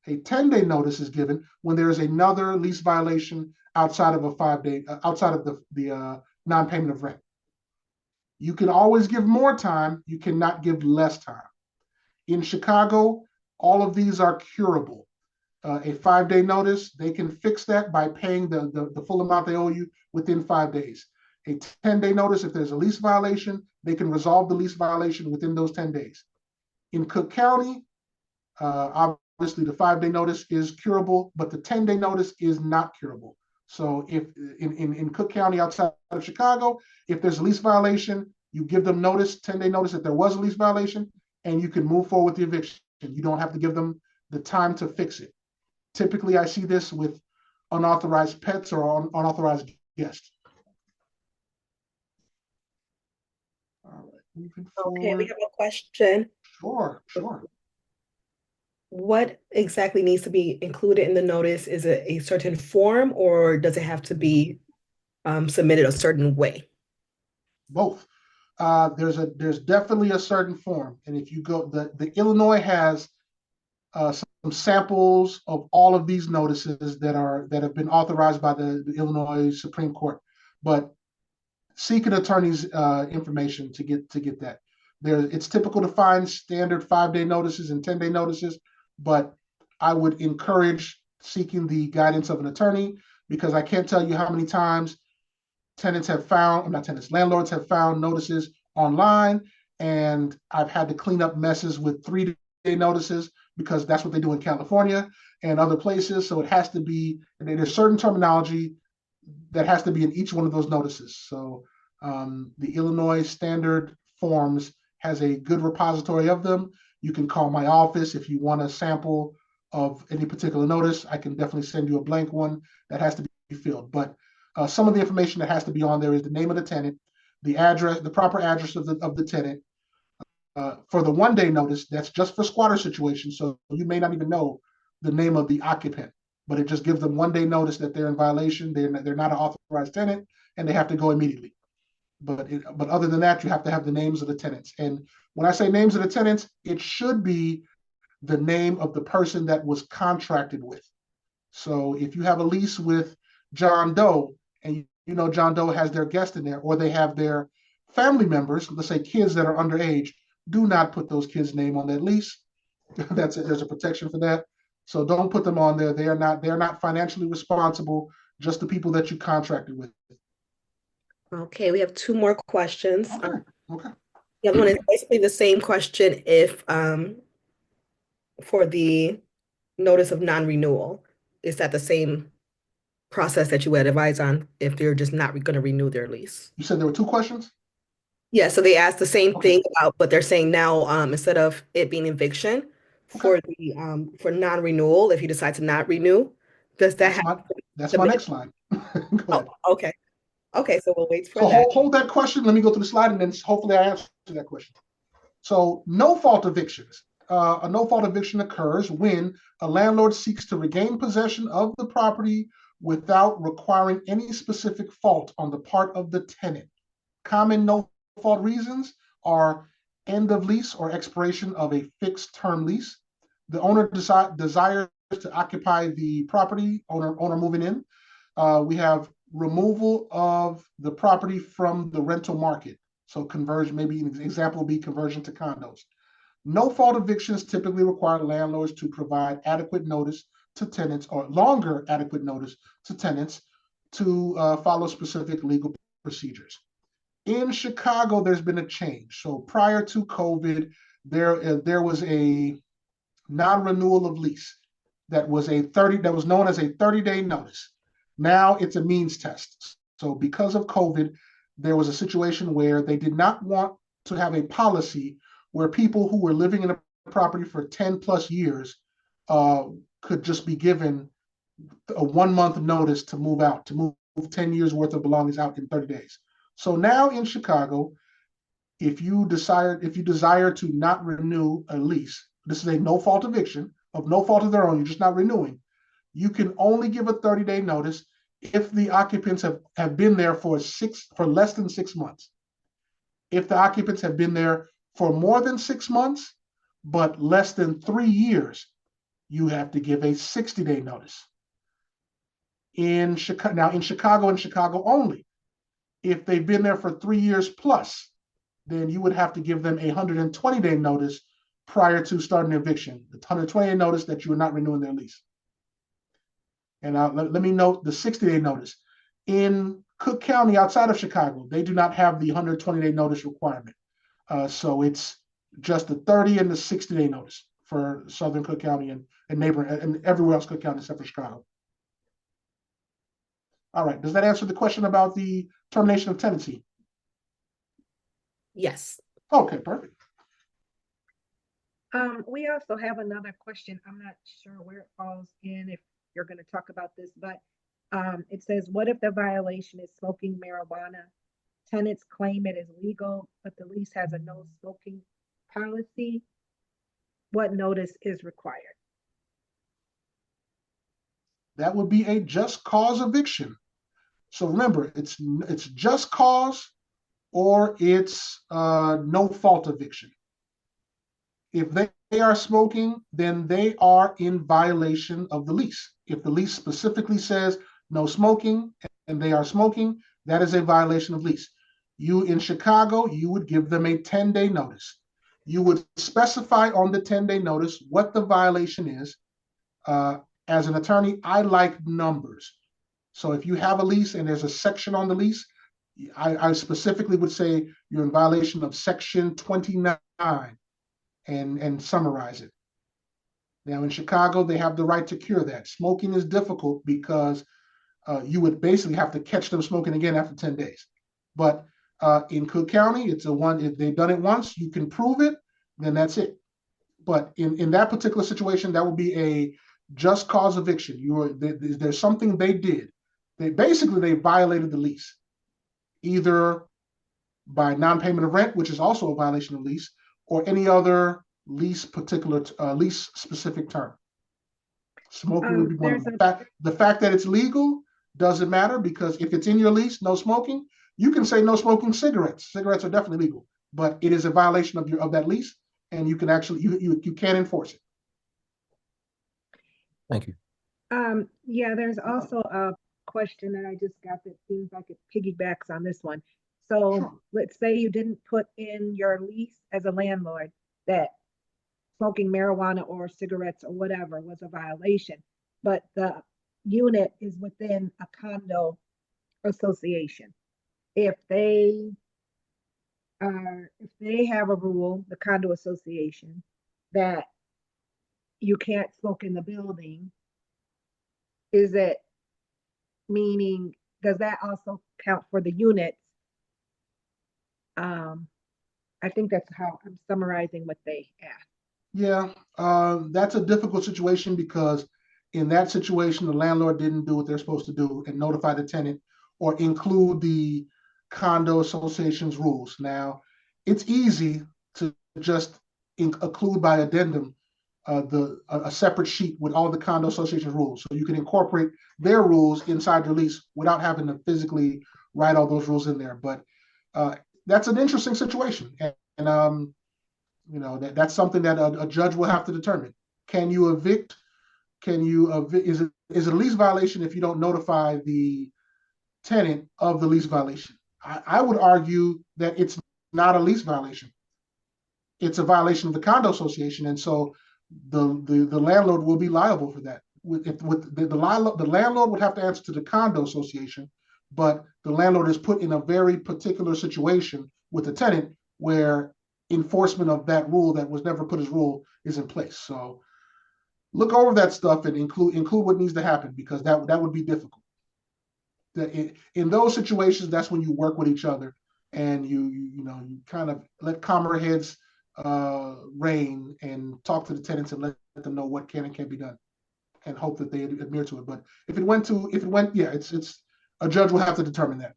A 10-day notice is given when there is another lease violation outside of a 5-day, outside of the non-payment of rent. You can always give more time. You cannot give less time. In Chicago, all of these are curable. a 5-day notice, they can fix that by paying the full amount they owe you within 5 days. A 10-day notice, if there's a lease violation, they can resolve the lease violation within those 10 days. In Cook County, obviously the 5-day notice is curable, but the 10-day notice is not curable. So if in Cook County outside of Chicago, if there's a lease violation, you give them notice, 10-day notice that there was a lease violation, and you can move forward with the eviction. You don't have to give them the time to fix it. Typically, I see this with unauthorized pets or unauthorized guests. All right, moving Okay, we forward. have a question. Sure. What exactly needs to be included in the notice? Is it a certain form or does it have to be submitted a certain way? Both. There's definitely a certain form, and if you go, the Illinois has some samples of all of these notices that have been authorized by the Illinois Supreme Court. But seek an attorney's information to get that. It's typical to find standard 5-day notices and 10-day notices, but I would encourage seeking the guidance of an attorney, because I can't tell you how many times landlords have found notices online, and I've had to clean up messes with 3-day notices, because that's what they do in California and other places. So it has to be, and there's certain terminology that has to be in each one of those notices. So the Illinois standard forms has a good repository of them. You can call my office if you want a sample of any particular notice. I can definitely send you a blank one that has to be filled. But some of the information that has to be on there is the name of the tenant, the address, the proper address of the tenant. For the 1-day notice, that's just for squatter situations, so you may not even know the name of the occupant, but it just gives them 1-day notice that they're in violation, they're not an authorized tenant, and they have to go immediately. But other than that, you have to have the names of the tenants. And when I say names of the tenants, it should be the name of the person that was contracted with. So if you have a lease with John Doe, and you know John Doe has their guest in there, or they have their family members, let's say kids that are underage, do not put those kids' name on that lease. There's a protection for that. So don't put them on there. They're not financially responsible, just the people that you contracted with. Okay, we have 2 more questions. Okay. The other one is basically the same question if for the notice of non-renewal. Is that the same process that you would advise on if they're just not going to renew their lease? You said there were 2 questions? Yeah, so they asked the same Okay. thing about, but they're saying now instead of it being eviction Okay. for non-renewal, if you decide to not renew, does that have That's the my min- next line. Go Oh, ahead. okay. Okay, so we'll wait for So that. hold that question. Let me go through the slide, and then hopefully I answer that question. So no-fault evictions. A no-fault eviction occurs when a landlord seeks to regain possession of the property without requiring any specific fault on the part of the tenant. Common no-fault reasons are end of lease or expiration of a fixed term lease. The owner desires to occupy the property, owner moving in. We have removal of the property from the rental market. So conversion, maybe an example would be conversion to condos. No-fault evictions typically require landlords to provide adequate notice to tenants, or longer adequate notice to tenants, to follow specific legal procedures. In Chicago, there's been a change. So prior to COVID, there was a non-renewal of lease that was known as a 30-day notice. Now it's a means test. So because of COVID, there was a situation where they did not want to have a policy where people who were living in a property for 10 plus years could just be given a 1-month notice to move out, to move 10 years worth of belongings out in 30 days. So now in Chicago, if you desire to not renew a lease, this is a no-fault eviction of no fault of their own, you're just not renewing, you can only give a 30-day notice if the occupants have been there for less than 6 months. If the occupants have been there for more than 6 months, but less than 3 years, you have to give a 60-day notice. In Chicago and Chicago only, if they've been there for 3 years plus, then you would have to give them a 120-day notice prior to starting eviction. The 120-day notice that you are not renewing their lease. And let me note the 60-day notice. In Cook County, outside of Chicago, they do not have the 120-day notice requirement. So it's just the 30 and the 60-day notice for Southern Cook County and everywhere else Cook County except for Chicago. All right, does that answer the question about the termination of tenancy? Yes. Okay, perfect. We also have another question. I'm not sure where it falls in if you're going to talk about this, but it says, what if the violation is smoking marijuana? Tenants claim it is legal, but the lease has a no smoking policy. What notice is required? That would be a just cause eviction. So remember, it's just cause or it's no fault eviction. If they are smoking, then they are in violation of the lease. If the lease specifically says no smoking and they are smoking, that is a violation of lease. You in Chicago, you would give them a 10-day notice. You would specify on the 10-day notice what the violation is. As an attorney, I like numbers. So if you have a lease and there's a section on the lease, I specifically would say you're in violation of section 29 and summarize it. Now in Chicago, they have the right to cure that. Smoking is difficult because you would basically have to catch them smoking again after 10 days. But in Cook County, it's if they've done it once, you can prove it, then that's it. But in that particular situation, that would be a just cause eviction. There's something they did. They violated the lease, either by non-payment of rent, which is also a violation of lease, or any other lease specific term. Smoking would be one of them. The fact that it's legal doesn't matter, because if it's in your lease, no smoking, you can say no smoking cigarettes. Cigarettes are definitely legal, but it is a violation of that lease, and you can actually you can enforce it. Thank you. Yeah, there's also a question that I just got that seems like it piggybacks on this one. So Sure. let's say you didn't put in your lease as a landlord that smoking marijuana or cigarettes or whatever was a violation, but the unit is within a condo association. If they have a rule, the condo association, that you can't smoke in the building, is it meaning, does that also count for the units? I think that's how I'm summarizing what they asked. Yeah, that's a difficult situation, because in that situation, the landlord didn't do what they're supposed to do and notify the tenant or include the condo association's rules. Now, it's easy to just include by addendum a separate sheet with all the condo association rules. So you can incorporate their rules inside your lease without having to physically write all those rules in there. But that's an interesting situation. And that's something that a judge will have to determine. Can you evict? Is it a lease violation if you don't notify the tenant of the lease violation? I would argue that it's not a lease violation. It's a violation of the condo association, and so the landlord will be liable for that. The landlord would have to answer to the condo association, but the landlord is put in a very particular situation with the tenant where enforcement of that rule that was never put as rule is in place. So look over that stuff and include what needs to happen, because that would be difficult. In those situations, that's when you work with each other and you kind of let calmer heads reign and talk to the tenants and let them know what can and can't be done, and hope that they adhere to it. But if it went, it's a judge will have to determine that.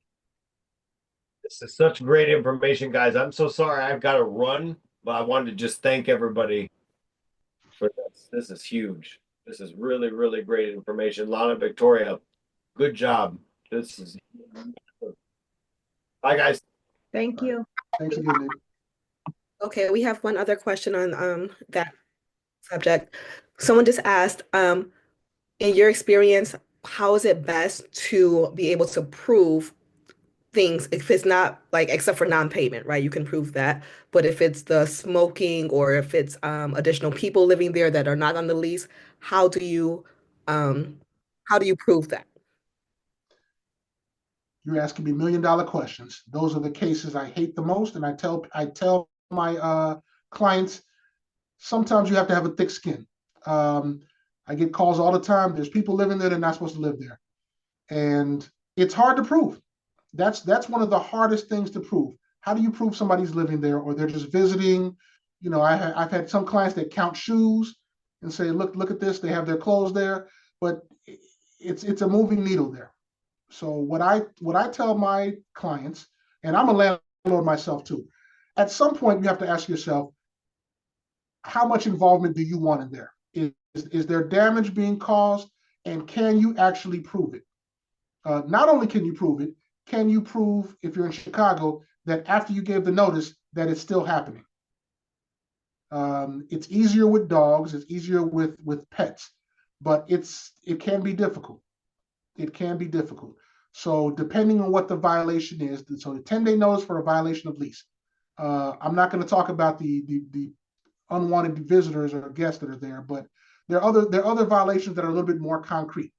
This is such great information, guys. I'm so sorry I've got to run, but I wanted to just thank everybody for this. This is huge. This is really, really great information. Lana, Victoria, good job. This is. Bye, guys. Thank you. Thanks again, Nick. Okay, we have one other question on that subject. Someone just asked, in your experience, how is it best to be able to prove things if it's not like, except for non-payment, right? You can prove that. But if it's the smoking, or if it's additional people living there that are not on the lease, how do you How do you prove that? You're asking me $1 million questions. Those are the cases I hate the most, and I tell my clients, sometimes you have to have a thick skin. I get calls all the time. There's people living there, they're not supposed to live there, and it's hard to prove. That's one of the hardest things to prove. How do you prove somebody's living there or they're just visiting? You know, I've had some clients that count shoes and say, look at this. They have their clothes there, but it's a moving needle there. So what I tell my clients, and I'm a landlord myself too, at some point you have to ask yourself, how much involvement do you want in there? Is there damage being caused, and can you actually prove it? Not only can you prove it, can you prove, if you're in Chicago, that after you gave the notice that it's still happening? It's easier with dogs, it's easier with pets, but it can be difficult. It can be difficult. So depending on what the violation is, so the 10-day notice for a violation of lease. I'm not going to talk about the unwanted visitors or guests that are there, but there are other violations that are a little bit more concrete.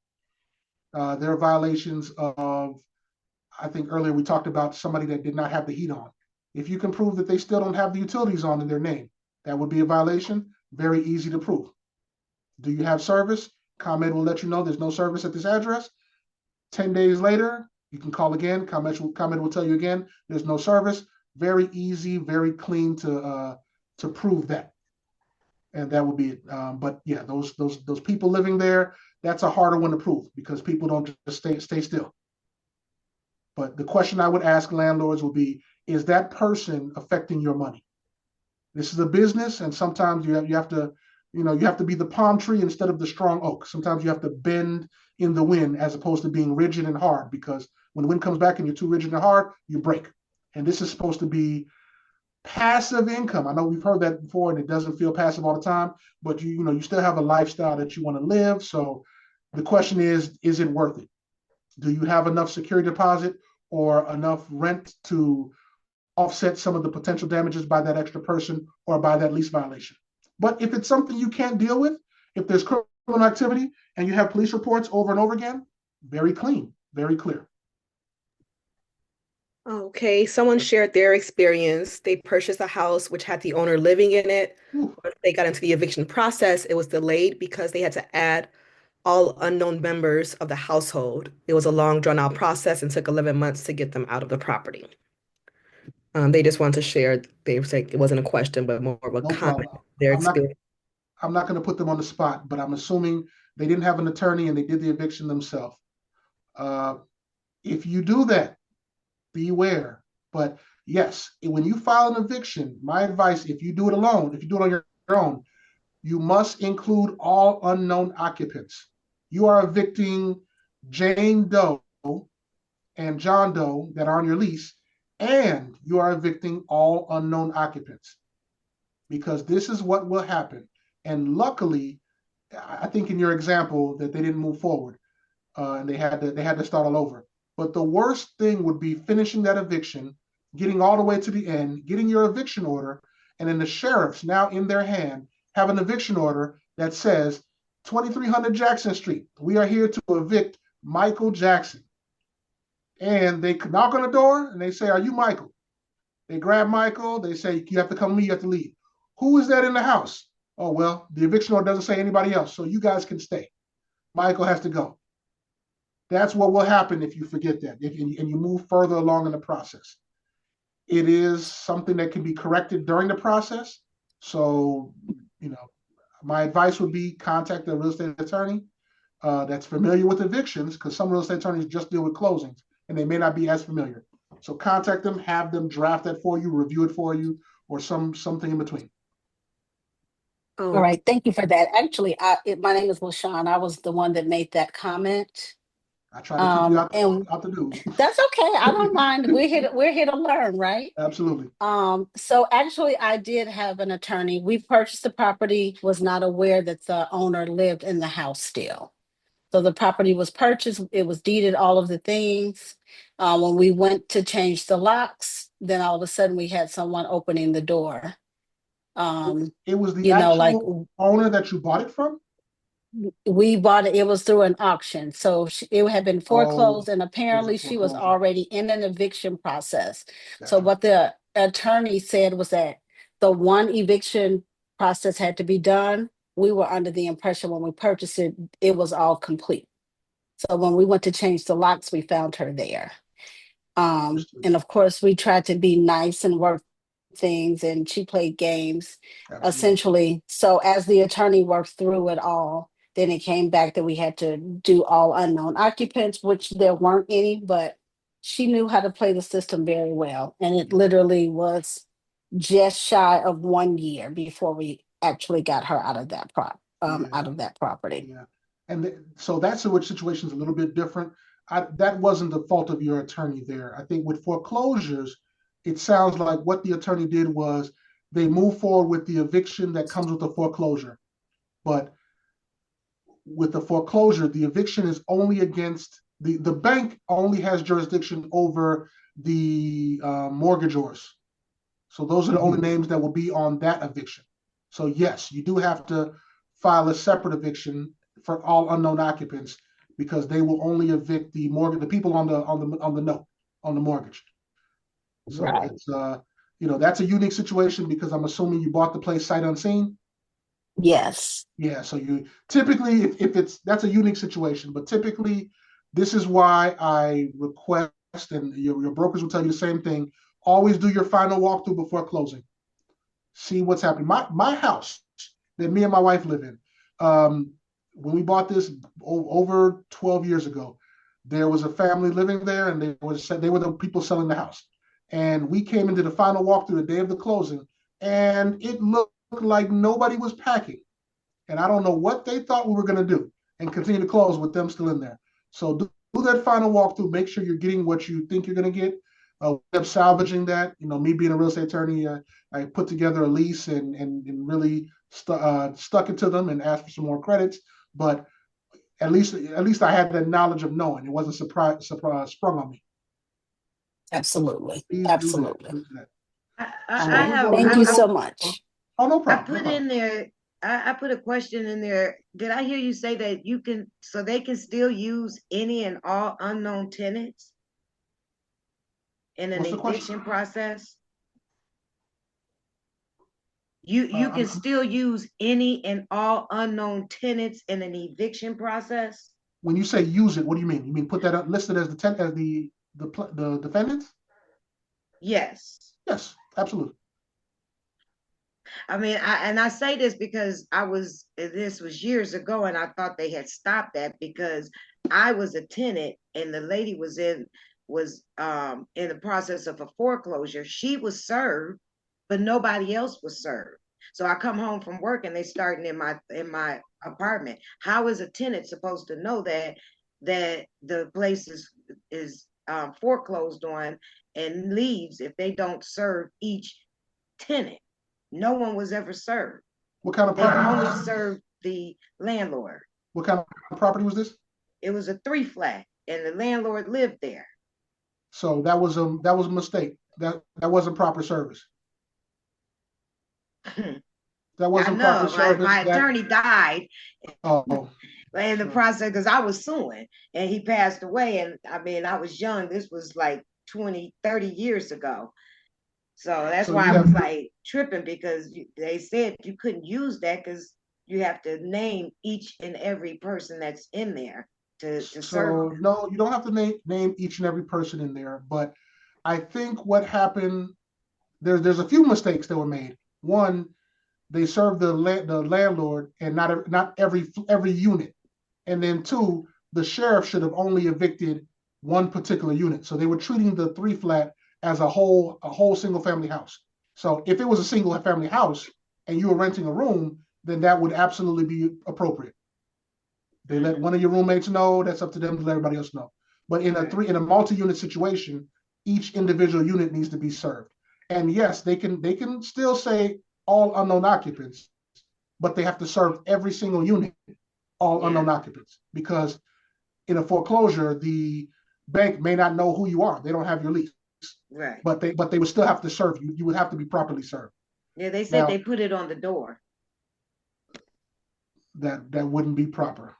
There are violations of, I think earlier we talked about somebody that did not have the heat on. If you can prove that they still don't have the utilities on in their name, that would be a violation. Very easy to prove. Do you have service? ComEd will let you know there's no service at this address. 10 days later, you can call again. ComEd will tell you again, there's no service. Very easy, very clean to prove that. And that would be it. But yeah, those people living there, that's a harder one to prove because people don't just stay still. But the question I would ask landlords would be, is that person affecting your money? This is a business, and sometimes you have to be the palm tree instead of the strong oak. Sometimes you have to bend in the wind as opposed to being rigid and hard, because when the wind comes back and you're too rigid and hard, you break. And this is supposed to be passive income. I know we've heard that before, and it doesn't feel passive all the time, but you still have a lifestyle that you want to live. So the question is it worth it? Do you have enough security deposit or enough rent to offset some of the potential damages by that extra person or by that lease violation? But if it's something you can't deal with, if there's criminal activity and you have police reports over and over again, very clean, very clear. Okay, someone shared their experience. They purchased a house which had the owner living in it. Ooh. Once they got into the eviction process, it was delayed because they had to add all unknown members of the household. It was a long, drawn-out process and took 11 months to get them out of the property. They just wanted to share, they were saying it wasn't a question, but more of a No comment, problem. their I'm not experience. I'm not going to put them on the spot, but I'm assuming they didn't have an attorney and they did the eviction themselves. If you do that, beware. But yes, when you file an eviction, my advice, if you do it alone, if you do it on your own, you must include all unknown occupants. You are evicting Jane Doe and John Doe that are on your lease, and you are evicting all unknown occupants, because this is what will happen. And luckily, I think in your example that they didn't move forward, and they had to start all over. But the worst thing would be finishing that eviction, getting all the way to the end, getting your eviction order, and then the sheriffs now in their hand have an eviction order that says 2300 Jackson Street. We are here to evict Michael Jackson. And they knock on the door and they say, "Are you Michael?" They grab Michael. They say, "You have to come with me. You have to leave." Who is that in the house? Oh, well, the eviction order doesn't say anybody else, so you guys can stay. Michael has to go. That's what will happen if you forget that, and you move further along in the process. It is something that can be corrected during the process. So, my advice would be contact a real estate attorney that's familiar with evictions, because some real estate attorneys just deal with closings and they may not be as familiar. So contact them, have them draft that for you, review it for you, or something in between. Oh, All right, thank you for that. Actually, my name is LaShawn. I was the one that made that comment. I try to keep you And out the news. that's okay. I don't mind. We're here to learn, right? Absolutely. So actually I did have an attorney. We purchased the property, was not aware that the owner lived in the house still. So the property was purchased, it was deeded, all of the things. When we went to change the locks, then all of a sudden we had someone opening the door. It was the You know, like, actual owner that you bought it from? We bought it, it was through an auction. So it had been Oh, foreclosed, and it was a apparently she was foreclosure. already in an eviction process. So Gotcha. what the attorney said was that the one eviction process had to be done. We were under the impression when we purchased it, it was all complete. So when we went to change the locks, we found her there. Understood. And of course, we tried to be nice and work things, and she played games Absolutely. essentially. So as the attorney worked through it all, then it came back that we had to do all unknown occupants, which there weren't any, but she knew how to play the system very well. And it Yeah. literally was just shy of 1 year before we actually got her out of that out Yeah. of that property. Yeah. And so that's which situation is a little bit different. That wasn't the fault of your attorney there. I think with foreclosures, it sounds like what the attorney did was they moved forward with the eviction that comes with the foreclosure. But with the foreclosure, the eviction is only against the bank only has jurisdiction over the mortgagors. So those are the only names that will be on that eviction. So yes, you do have to file a separate eviction for all unknown occupants because they will only evict the mortgage, the people on the note on the mortgage. So Right. it's that's a unique situation because I'm assuming you bought the place sight unseen. Yes. Yeah, so you typically, if it's that's a unique situation, but typically, this is why I request, and your brokers will tell you the same thing. Always do your final walkthrough before closing. See what's happening. My house that me and my wife live in, when we bought this over 12 years ago, there was a family living there, and they were the people selling the house. And we came into the final walkthrough the day of the closing, and it looked like nobody was packing. And I don't know what they thought we were going to do and continue to close with them still in there. So do that final walkthrough. Make sure you're getting what you think you're going to get. Up salvaging that. Me being a real estate attorney, I put together a lease and really stuck it to them and asked for some more credits. But at least I had the knowledge of knowing it wasn't sprung on me. Absolutely. Please do that. Absolutely. Please do that. All So right. here we go. Thank you so much. Oh, no I problem. No put problem. in there, I put a question in there. Did I hear you say that so they can still use any and all unknown tenants in an What's the question? eviction process? You can I'm still use any and all unknown tenants in an eviction process? When you say use it, what do you mean? You mean put that up listed as the defendants? Yes. Yes, absolutely. I mean, I say this because this was years ago, and I thought they had stopped that because I was a tenant and the lady was in the process of a foreclosure. She was served, but nobody else was served. So I come home from work and they starting in my apartment. How is a tenant supposed to know that the place is foreclosed on and leaves if they don't serve each tenant? No one was ever served. What kind of They property? only served the landlord. What kind of property was this? It was a 3-flat, and the landlord lived there. So that was a mistake. That wasn't proper service. That I wasn't proper know service. my attorney died Oh, in the process because I was suing, and he passed away. And I mean, I was young. This was like 20, 30 years ago. So that's so why you I was have like tripping because they said you couldn't use that because you have to name each and every person that's in there to serve so them. no, you don't have to name each and every person in there, but I think what happened there's a few mistakes that were made. One, they served the landlord and not every unit. And then two, the sheriff should have only evicted one particular unit. So they were treating the 3-flat as a whole single family house. So if it was a single family house and you were renting a room, then that would absolutely be appropriate. They let one of your roommates know. That's up to them to let everybody else know. But in a multi-unit situation, each individual unit needs to be served. And yes, they can still say all unknown occupants, but they have to serve every single unit all unknown occupants because in a foreclosure, the bank may not know who you are. They don't have your lease. Right. But they would still have to serve you. You would have to be properly served. Yeah, they said Now, they put it on the door. That wouldn't be proper.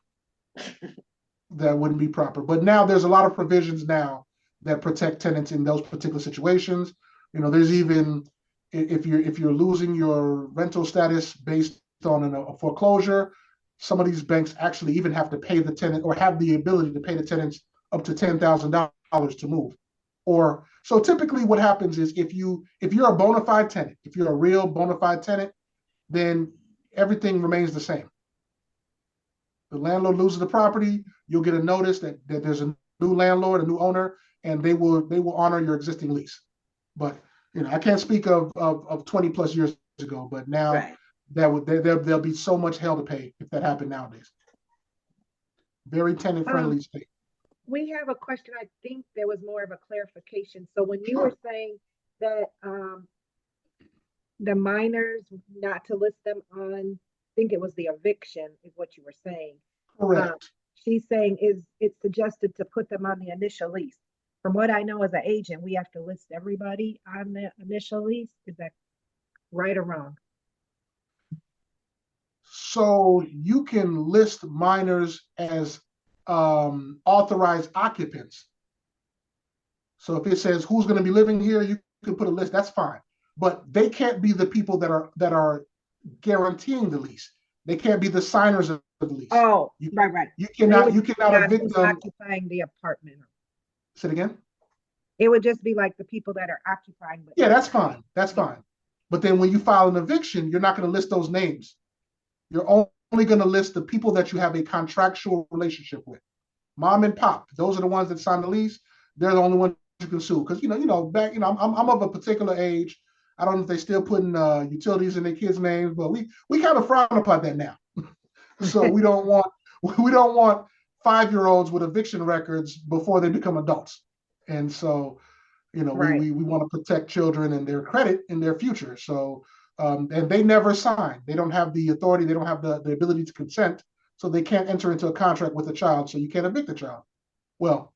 That wouldn't be proper. But now there's a lot of provisions now that protect tenants in those particular situations. There's even if you're losing your rental status based on a foreclosure, some of these banks actually even have to pay the tenant or have the ability to pay the tenants up to $10,000 to move. Or so typically what happens is if you're a bona fide tenant, if you're a real bona fide tenant, then everything remains the same. The landlord loses the property, you'll get a notice that there's a new landlord, a new owner, and they will honor your existing lease. But I can't speak of 20 plus years ago, but now Right. there'll be so much hell to pay if that happened nowadays. Very tenant friendly state. We have a question. I think there was more of a clarification. So when you were saying that the minors, not to list them on, I think it was the eviction is what you were saying. Correct. She's saying it's suggested to put them on the initial lease. From what I know as an agent, we have to list everybody on the initial lease. Is that right or wrong? So you can list minors as authorized occupants. So if it says who's going to be living here, you can put a list. That's fine, but they can't be the people that are guaranteeing the lease. They can't be the signers of the lease. Oh, right. You cannot evict them. Occupying the apartment. Say it again. It would just be like the people that are occupying. Yeah, that's fine. That's fine. But then when you file an eviction, you're not going to list those names. You're only going to list the people that you have a contractual relationship with. Mom and pop, those are the ones that sign the lease. They're the only ones you can sue. Because back, I'm of a particular age. I don't know if they still putting utilities in their kids' names, but we kind of frown upon that now. So we don't want 5-year-olds with eviction records before they become adults. And so, Right. we want to protect children and their credit in their future. So, and they never sign. They don't have the authority. They don't have the ability to consent. So they can't enter into a contract with a child. So you can't evict the child. Well,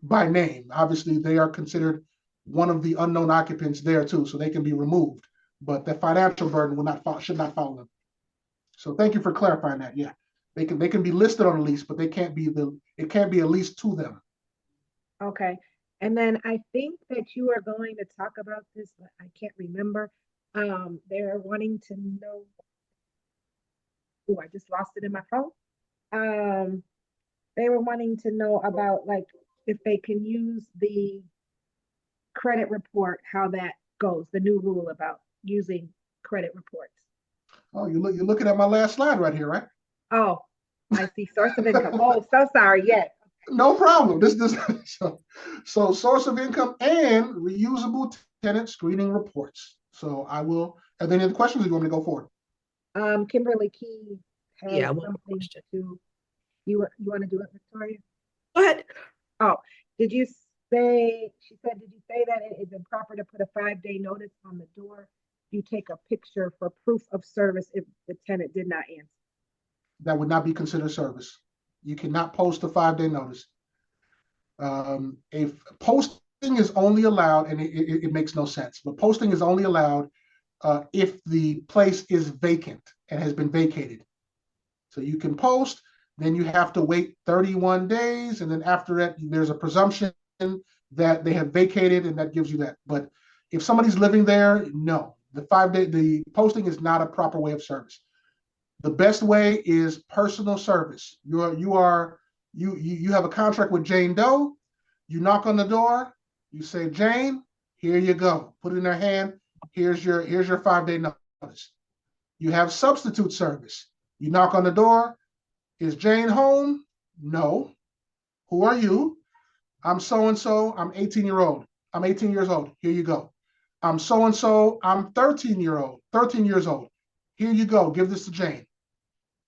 by name, obviously they are considered one of the unknown occupants there too. So they can be removed, but the financial burden should not follow them. So thank you for clarifying that. Yeah, they can be listed on a lease, but it can't be a lease to them. Okay. And then I think that you are going to talk about this, but I can't remember. They're wanting to know. Oh, I just lost it in my phone. They were wanting to know about like if they can use the credit report, how that goes, the new rule about using credit reports. Oh, you're looking at my last slide right here, right? Oh, I see. Source of income. Oh, so sorry. Yes. No problem. This so source of income and reusable tenant screening reports. So I will. Are there any other questions? Or you want me to go forward? Kimberly Key has Yeah, one something question. to. You want to do it, Victoria? Go ahead. Oh, did you say? She said, did you say that it is improper to put a 5-day notice on the door? You take a picture for proof of service if the tenant did not answer. That would not be considered service. You cannot post a 5-day notice. If posting is only allowed, and it makes no sense, but posting is only allowed if the place is vacant and has been vacated. So you can post, then you have to wait 31 days, and then after that, there's a presumption that they have vacated, and that gives you that. But if somebody's living there, no, the posting is not a proper way of service. The best way is personal service. You have a contract with Jane Doe. You knock on the door. You say, Jane, here you go. Put it in her hand. Here's your 5-day notice. You have substitute service. You knock on the door. Is Jane home? No. Who are you? I'm so-and-so. I'm 18 years old. Here you go. I'm so-and-so. I'm 13 years old. Here you go. Give this to Jane.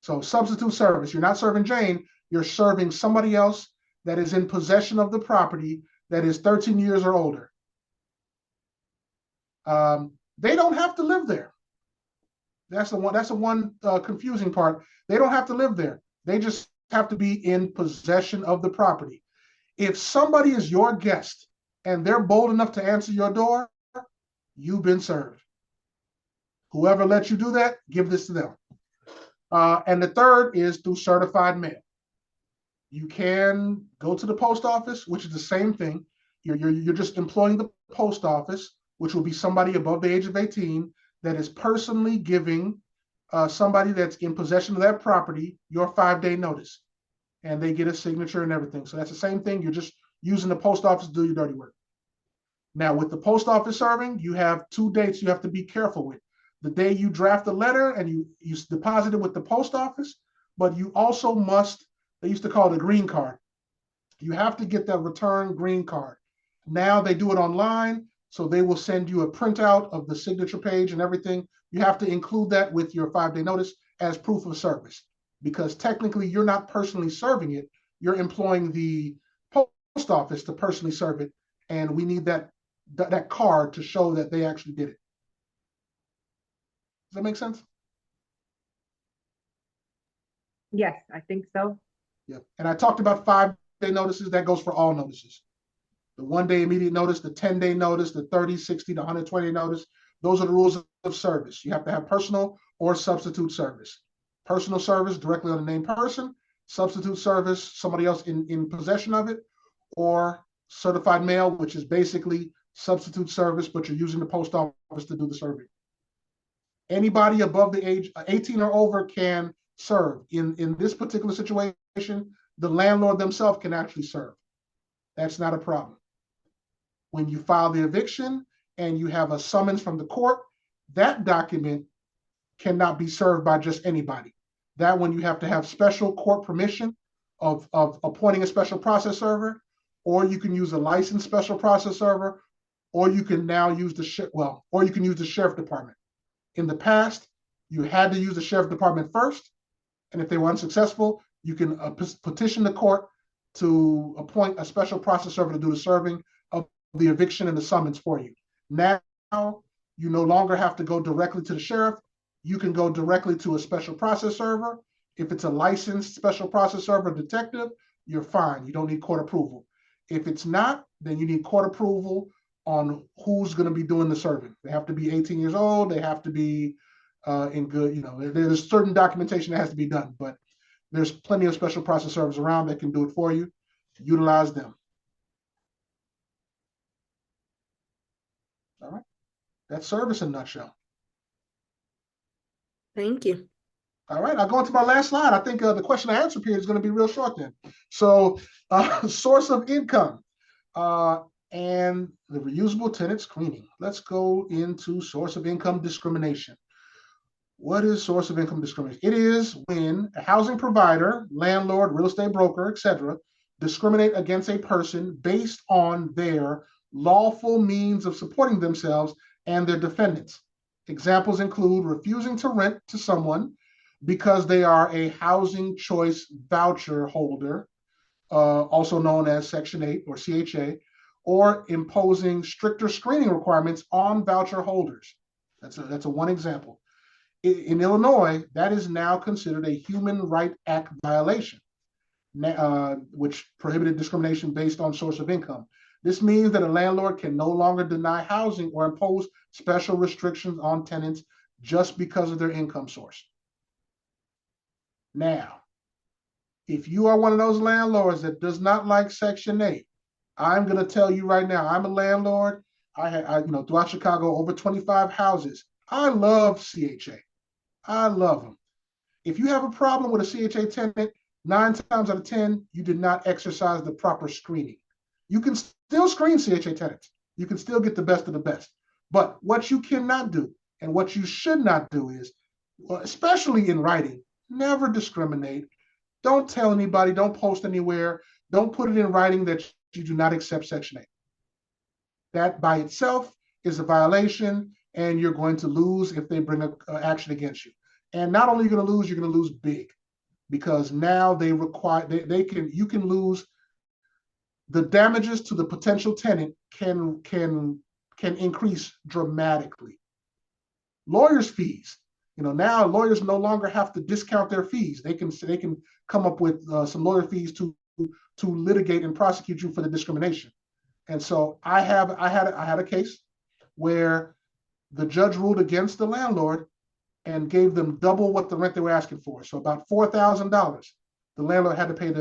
So substitute service. You're not serving Jane. You're serving somebody else that is in possession of the property that is 13 years or older. They don't have to live there. That's the one confusing part. They don't have to live there. They just have to be in possession of the property. If somebody is your guest and they're bold enough to answer your door, you've been served. Whoever lets you do that, give this to them. And the third is through certified mail. You can go to the post office, which is the same thing. You're just employing the post office, which will be somebody above the age of 18 that is personally giving somebody that's in possession of that property your 5-day notice. And they get a signature and everything. So that's the same thing. You're just using the post office to do your dirty work. Now, with the post office serving, you have 2 dates you have to be careful with. The day you draft a letter and you deposit it with the post office, but you also must, they used to call it a green card. You have to get that return green card. Now they do it online, so they will send you a printout of the signature page and everything. You have to include that with your 5-day notice as proof of service, because technically you're not personally serving it. You're employing the post office to personally serve it, and we need that card to show that they actually did it. Does that make sense? Yes, I think so. Yeah. And I talked about 5-day notices. That goes for all notices. The 1-day immediate notice, the 10-day notice, the 30, 60, the 120 notice. Those are the rules of service. You have to have personal or substitute service. Personal service directly on the named person, substitute service, somebody else in possession of it, or certified mail, which is basically substitute service, but you're using the post office to do the serving. Anybody above the age 18 or over can serve. In this particular situation, the landlord themselves can actually serve. That's not a problem. When you file the eviction and you have a summons from the court, that document cannot be served by just anybody. That one you have to have special court permission of appointing a special process server, or you can use a licensed special process server, or you can now use or you can use the sheriff department. In the past, you had to use the sheriff department first, and if they were unsuccessful, you can petition the court to appoint a special process server to do the serving of the eviction and the summons for you. Now, you no longer have to go directly to the sheriff. You can go directly to a special process server. If it's a licensed special process server detective, you're fine. You don't need court approval. If it's not, then you need court approval on who's going to be doing the serving. They have to be 18 years old. They have to be in good, there's certain documentation that has to be done, but there's plenty of special process servers around that can do it for you. Utilize them. All right. That's service in a nutshell. Thank you. All right, I'll go into my last slide. I think the question and answer period is going to be real short then. So source of income and the reusable tenant screening. Let's go into source of income discrimination. What is source of income discrimination? It is when a housing provider, landlord, real estate broker, etc., discriminate against a person based on their lawful means of supporting themselves and their dependents. Examples include refusing to rent to someone because they are a housing choice voucher holder, also known as Section 8 or CHA, or imposing stricter screening requirements on voucher holders. That's a one example. In Illinois, that is now considered a Human Rights Act violation, which prohibited discrimination based on source of income. This means that a landlord can no longer deny housing or impose special restrictions on tenants just because of their income source. Now, if you are one of those landlords that does not like Section 8, I'm going to tell you right now, I'm a landlord. I throughout Chicago, over 25 houses. I love CHA. I love them. If you have a problem with a CHA tenant, 9 times out of 10, you did not exercise the proper screening. You can still screen CHA tenants. You can still get the best of the best. But what you cannot do and what you should not do is, especially in writing, never discriminate. Don't tell anybody, don't post anywhere, don't put it in writing that you do not accept Section 8. That by itself is a violation, and you're going to lose if they bring an action against you. And not only are you going to lose, you're going to lose big, because now they require, you can lose. The damages to the potential tenant can increase dramatically. Lawyers' fees, now lawyers no longer have to discount their fees. They can come up with some lawyer fees to litigate and prosecute you for the discrimination. And so I had a case where the judge ruled against the landlord, and gave them double what the rent they were asking for. So about $4,000, the landlord had to pay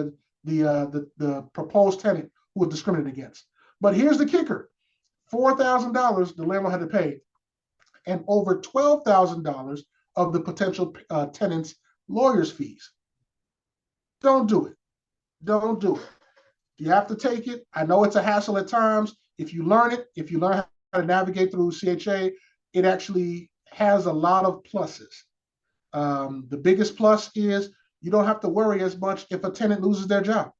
the proposed tenant who was discriminated against. But here's the kicker: $4,000 the landlord had to pay, and over $12,000 of the potential tenant's lawyer's fees. Don't do it. Don't do it. You have to take it. I know it's a hassle at times. If you learn it, if you learn how to navigate through CHA, it actually has a lot of pluses. The biggest plus is you don't have to worry as much if a tenant loses their job.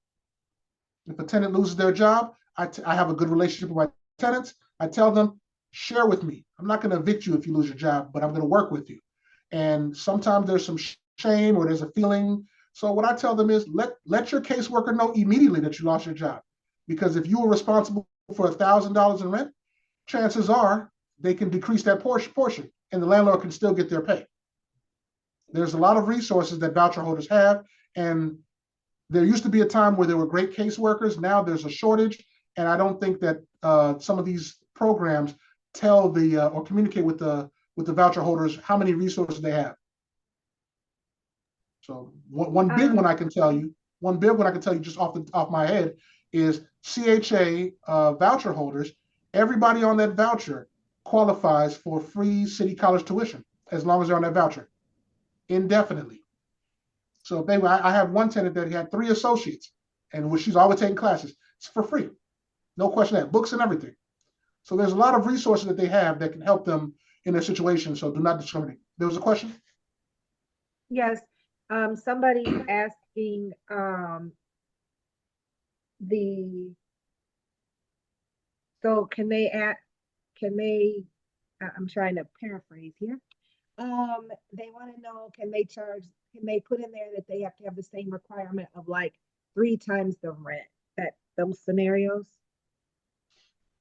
If a tenant loses their job, I have a good relationship with my tenants. I tell them, share with me. I'm not going to evict you if you lose your job, but I'm going to work with you. And sometimes there's some shame or there's a feeling. So what I tell them is let your caseworker know immediately that you lost your job. Because if you were responsible for $1,000 in rent, chances are they can decrease that portion and the landlord can still get their pay. There's a lot of resources that voucher holders have, and there used to be a time where there were great caseworkers. Now there's a shortage, and I don't think that some of these programs tell or communicate with the voucher holders how many resources they have. So one big one I can tell you just off my head is CHA voucher holders. Everybody on that voucher qualifies for free city college tuition as long as they're on that voucher indefinitely. So I have one tenant that had 3 associates, and she's always taking classes. It's for free, no question that, books and everything. So there's a lot of resources that they have that can help them in their situation. So do not discriminate. There was a question? Yes. Somebody's asking so can they I'm trying to paraphrase here. They want to know, can they put in there that they have to have the same requirement of like 3 times the rent, those scenarios?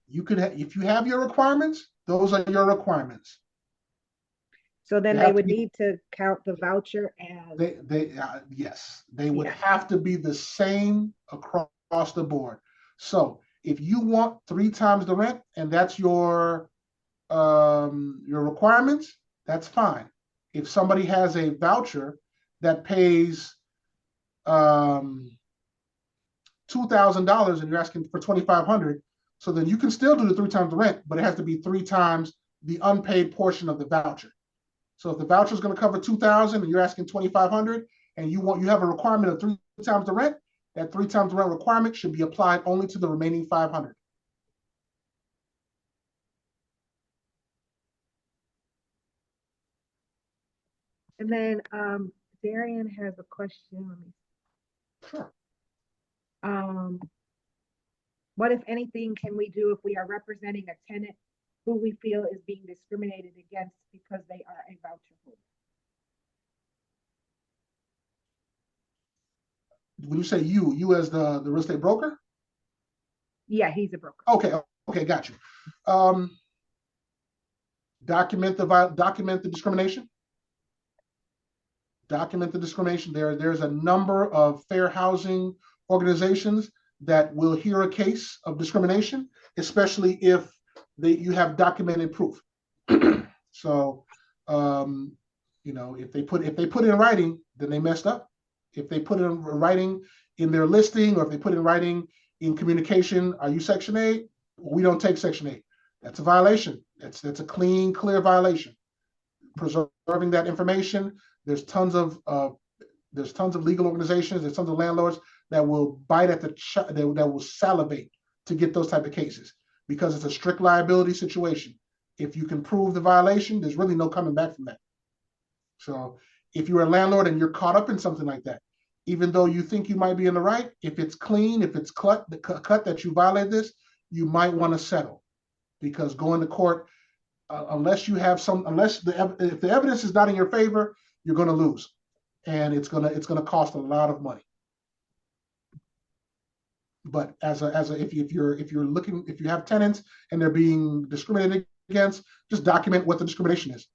You could if you have your requirements, those are your requirements. So then they would need to count the voucher as yes, they would have to be the same across the board. So if you want 3 times the rent and that's your requirements, that's fine. If somebody has a voucher that pays $2,000 and you're asking for $2,500, so then you can still do the 3 times the rent, but it has to be 3 times the unpaid portion of the voucher. So if the voucher is going to cover $2,000 and you're asking $2,500, and you have a requirement of 3 times the rent, that 3 times the rent requirement should be applied only to the remaining $500. And then Darian has a question. Let me. Sure. What, if anything, can we do if we are representing a tenant who we feel is being discriminated against because they are a voucher holder? When you say you as the real estate broker? Yeah, he's a broker. Okay, got you. Document the discrimination. Document the discrimination. There's a number of fair housing organizations that will hear a case of discrimination, especially if you have documented proof. So, if they put it in writing, then they messed up. If they put it in writing in their listing, or if they put it in writing in communication, are you Section 8? We don't take Section 8. That's a violation. That's a clear violation. Preserving that information. There's tons of legal organizations. There's tons of landlords that will bite at that will salivate to get those type of cases, because it's a strict liability situation. If you can prove the violation, there's really no coming back from that. So if you're a landlord and you're caught up in something like that, even though you think you might be in the right, if it's clean, if it's cut that you violate this, you might want to settle, because going to court, if the evidence is not in your favor, you're going to lose, and it's going to cost a lot of money. But if you have tenants and they're being discriminated against, just document what the discrimination is.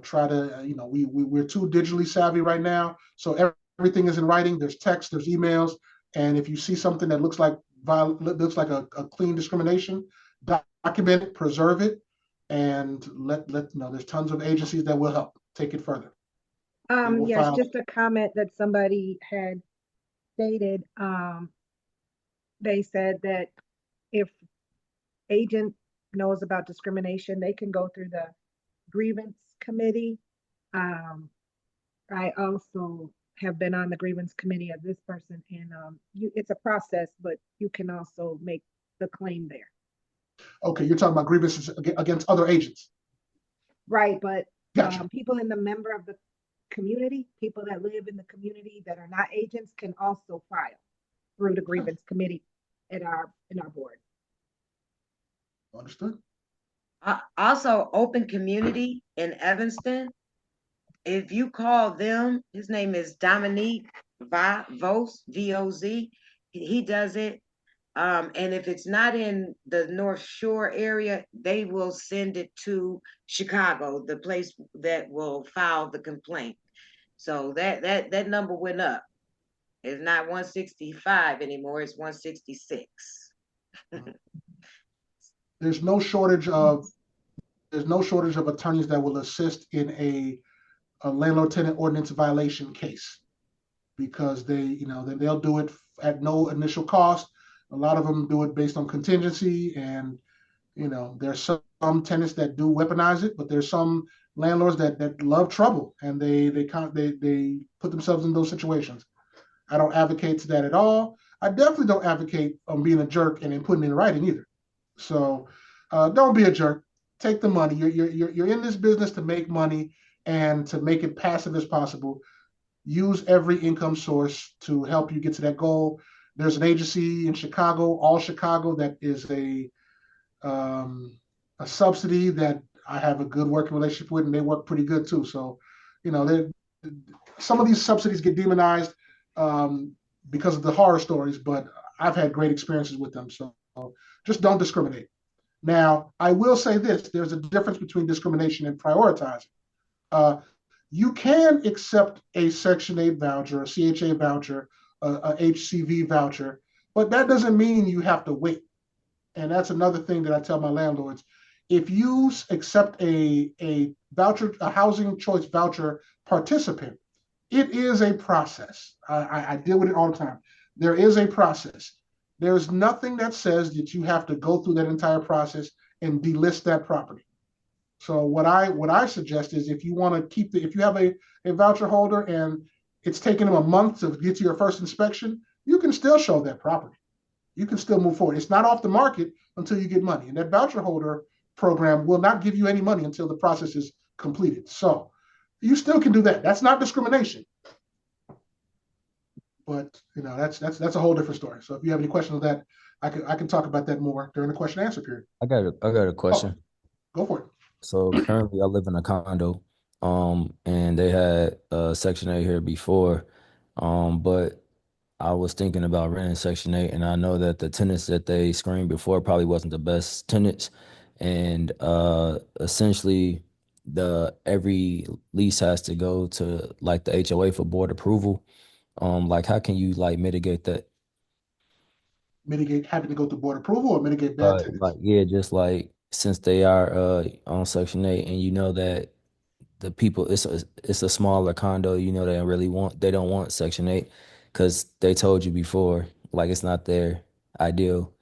Try to, we're too digitally savvy right now, so everything is in writing. There's text, there's emails, and if you see something that looks like a clean discrimination, document it, preserve it, and let there's tons of agencies that will help take it further. will Yes, file just a comment that somebody had stated. They said that if agent knows about discrimination, they can go through the grievance committee. I also have been on the grievance committee of this person, and it's a process, but you can also make the claim there. Okay, you're talking about grievances against other agents. Right, but Gotcha. people in the member of the community, people that live in the community that are not agents can also file through the grievance committee in our board. Understood. Also, Open Community in Evanston. If you call them, his name is Dominique Vos, V-O-Z. He does it. And if it's not in the North Shore area, they will send it to Chicago, the place that will file the complaint. So that number went up. It's not 165 anymore, it's 166. There's no shortage of attorneys that will assist in a landlord tenant ordinance violation case, because they'll do it at no initial cost. A lot of them do it based on contingency, and there's some tenants that do weaponize it, but there's some landlords that love trouble, and they put themselves in those situations. I don't advocate to that at all. I definitely don't advocate on being a jerk and then putting it in writing either. So don't be a jerk. Take the money. You're in this business to make money and to make it passive as possible. Use every income source to help you get to that goal. There's an agency in Chicago, All Chicago, that is a subsidy that I have a good working relationship with, and they work pretty good too. So, some of these subsidies get demonized because of the horror stories, but I've had great experiences with them. So just don't discriminate. Now, I will say this: there's a difference between discrimination and prioritizing. You can accept a Section 8 voucher, a CHA voucher, a HCV voucher, but that doesn't mean you have to wait. And that's another thing that I tell my landlords. If you accept a voucher, a housing choice voucher participant, it is a process. I deal with it all the time. There is a process. There's nothing that says that you have to go through that entire process and delist that property. So what I suggest is, if you want to if you have a voucher holder and it's taken them a month to get to your first inspection, you can still show that property. You can still move forward. It's not off the market until you get money. And that voucher holder program will not give you any money until the process is completed. So you still can do that. That's not discrimination. But that's a whole different story. So if you have any questions on that, I can talk about that more during the question and answer period. I got a question. Go for it. So currently I live in a condo, and they had Section 8 here before, but I was thinking about renting Section 8, and I know that the tenants that they screened before probably wasn't the best tenants, and essentially every lease has to go to like the HOA for board approval. Like how can you like mitigate that? Mitigate having to go through board approval, or mitigate bad tenants? Like yeah, just like since they are on Section 8, and you know that the people it's a smaller condo, they don't want Section 8 because they told you before like it's not their ideal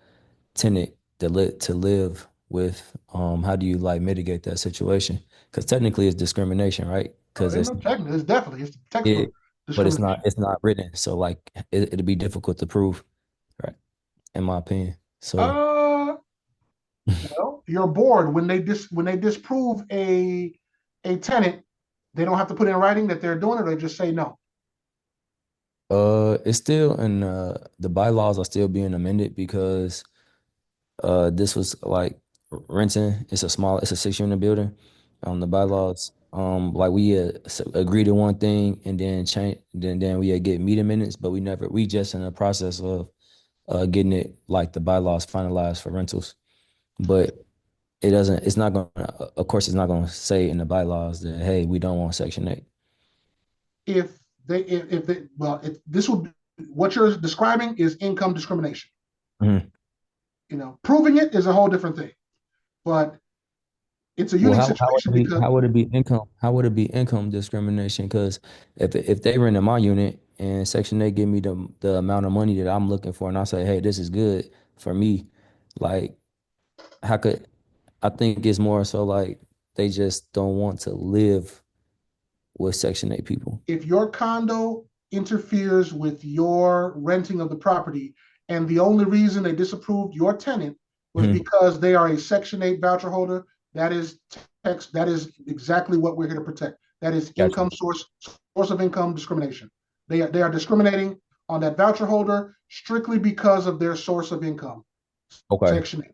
tenant to live with. How do you like mitigate that situation? Because technically it's discrimination, right? Because It's definitely textbook it but discrimination. it's not written, so like it'd be difficult to prove, right, in my opinion. So Well, your board, when they disprove a tenant, they don't have to put in writing that they're doing it. They just say no. it's still in the bylaws are still being amended because this was like renting. It's a 6 unit building. The bylaws, like we agreed to one thing and then change, then we get meeting minutes, but we just in the process of getting it like the bylaws finalized for rentals. But it's not gonna, of course, it's not gonna say in the bylaws that, hey, we don't want Section 8. This would be, what you're describing is income discrimination. Mhm. Proving it is a whole different thing. But It's a Well, unique situation because how would it be income? How would it be income discrimination? Because if they rent in my unit and Section 8 give me the amount of money that I'm looking for, and I say, hey, this is good for me, like how could I think it's more so like they just don't want to live with Section 8 people. if your condo interferes with your renting of the property, and the only reason they disapproved your tenant was Mhm. because they are a Section 8 voucher holder, that is text, that is exactly what we're here to protect. That is Gotcha. income source of income discrimination. They are discriminating on that voucher holder strictly because of their source of income. Okay. Section 8.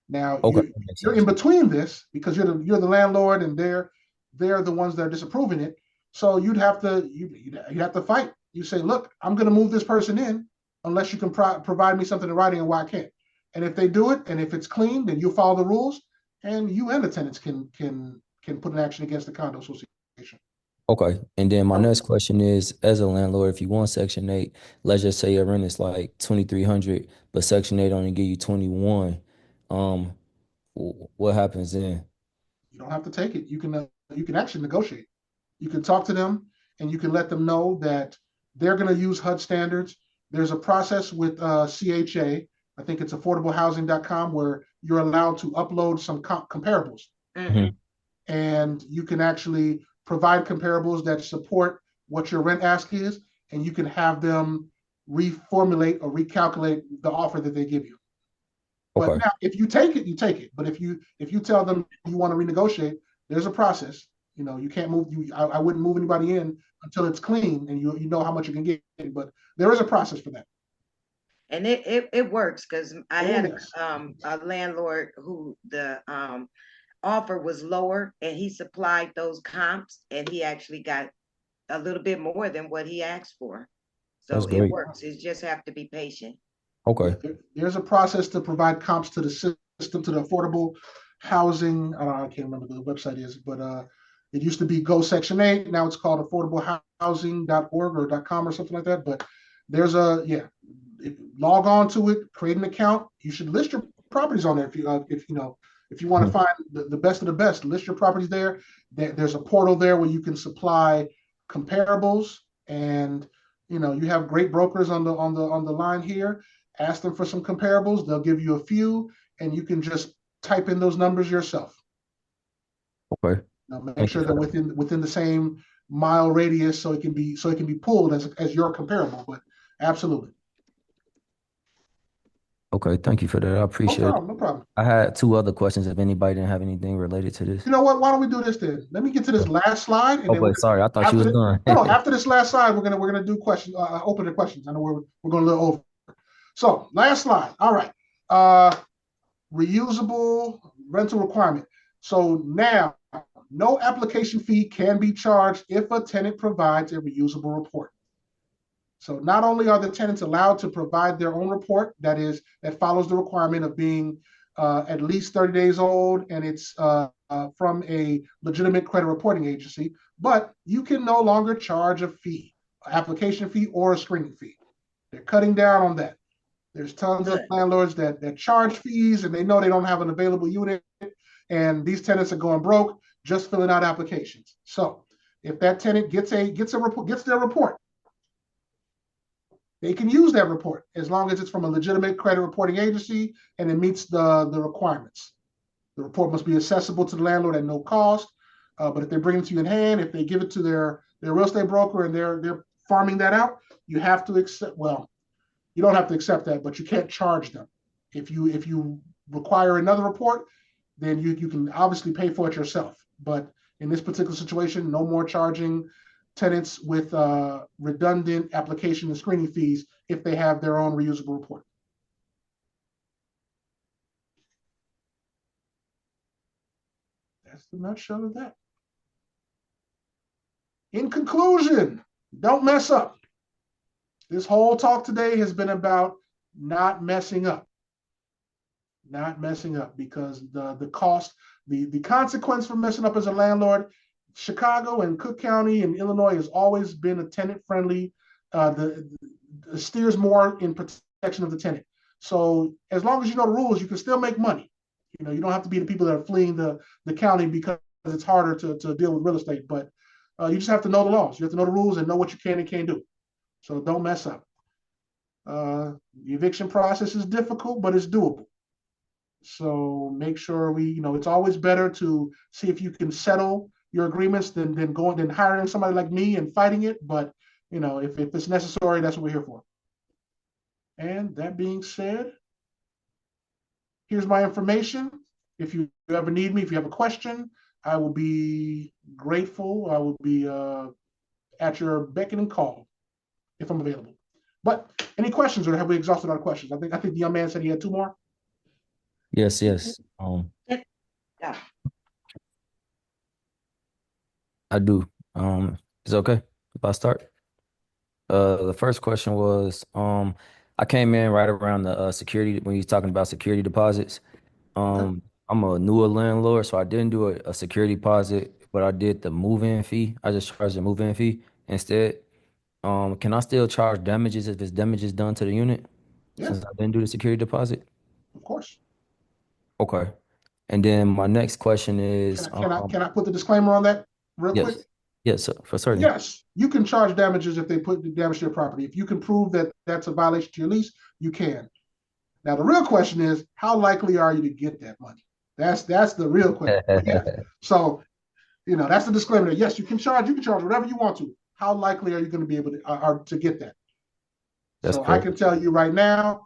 Now Okay. That makes you're in sense. between this because you're the landlord and they're the ones that are disapproving it. So you'd have to fight. You say, look, I'm going to move this person in unless you can provide me something in writing and why I can't. And if they do it, and if it's clean, then you follow the rules, and you and the tenants can put an action against the condo association. Okay. And then my next question is, as a landlord, if you want Section 8, let's just say your rent is like 2,300, but Section 8 only give you 21. Um, what happens then? You don't have to take it. You can actually negotiate. You can talk to them and you can let them know that they're going to use HUD standards. There's a process with CHA, I think it's affordablehousing.com, where you're allowed to upload some comparables. Mm-hmm. Mhm. And you can actually provide comparables that support what your rent ask is, and you can have them reformulate or recalculate the offer that they give you. But Okay. now, if you take it, you take it. But if you tell them you want to renegotiate, there's a process. You can't move. I wouldn't move anybody in until it's clean and you know how much you can get. But there is a process for that. And it works because I Oh had yes, a landlord who the offer was lower and he supplied those comps and he actually got a little bit more than what he asked for. That's So it great. works. You just have to be patient. yeah. Okay. There's a process to provide comps to the system, to the affordable housing. I can't remember what the website is, but it used to be Go Section 8. Now it's called affordablehousing.org or .com or something like that. But there's log on to it, create an account. You should list your properties on there if you want to Mhm. find the best of the best. List your properties there. There's a portal there where you can supply comparables, and you have great brokers on the line here. Ask them for some comparables. They'll give you a few, and you can just type in those numbers yourself. Okay. Make Thank you sure for they're that. within the same mile radius, so it can be pulled as your comparable. But absolutely, Okay. Thank you for that. I no appreciate it. problem, no problem. I had two other questions if anybody didn't have anything related to this. You know what? Why don't we do this then? Let me get to this last slide, and then Okay. Sorry. I thought you after was the done. no, no, after this last slide, we're gonna do questions, open the questions. I know we're going a little over. So last slide. All right. Reusable rental requirement. So now, no application fee can be charged if a tenant provides a reusable report. So not only are the tenants allowed to provide their own report that follows the requirement of being at least 30 days old and it's from a legitimate credit reporting agency, but you can no longer charge a fee, application fee or a screening fee. They're cutting down on that. There's tons of Good. landlords that charge fees and they know they don't have an available unit, and these tenants are going broke just filling out applications. So if that tenant gets their report, they can use that report as long as it's from a legitimate credit reporting agency and it meets the requirements. The report must be accessible to the landlord at no cost. But if they bring it to you in hand, if they give it to their real estate broker and they're farming that out, you have to accept. Well, you don't have to accept that, but you can't charge them. If you require another report, then you can obviously pay for it yourself. But in this particular situation, no more charging tenants with redundant application and screening fees if they have their own reusable report. That's the nutshell of that. In conclusion, don't mess up. This whole talk today has been about not messing up. Not messing up, because the cost, the consequence for messing up as a landlord, Chicago and Cook County and Illinois has always been a tenant friendly, the steers more in protection of the tenant. So as long as you know the rules, you can still make money. You don't have to be the people that are fleeing the county because it's harder to deal with real estate, but you just have to know the laws. You have to know the rules and know what you can and can't do. So don't mess up. The eviction process is difficult, but it's doable. So make sure it's always better to see if you can settle your agreements than hiring somebody like me and fighting it. But if it's necessary, that's what we're here for. And that being said, here's my information. If you ever need me, if you have a question, I will be grateful. I will be at your beck and call if I'm available. But any questions, or have we exhausted our questions? I think the young man said he had two more. Yes, yes. Yeah. I do. Is it okay if I start? The first question was, I came in right around the security when you was talking about security deposits. I'm a newer landlord, so I didn't do a security deposit, but I did the move-in fee. I just charged the move-in fee instead. Can I still charge damages if it's damages done to the unit Yeah, since I didn't do the security deposit? of course. Okay. And then my next question Can is, I can I can I put the disclaimer on that real quick? yes, yes, sir, for certain. Yes, you can charge damages if they put the damage to your property. If you can prove that that's a violation to your lease, you can. Now the real question is, how likely are you to get that money? That's the real question. But yes, so that's the disclaimer. Yes, you can charge whatever you want to. How likely are you going to be able to get that? That's So I correct. can tell you right now,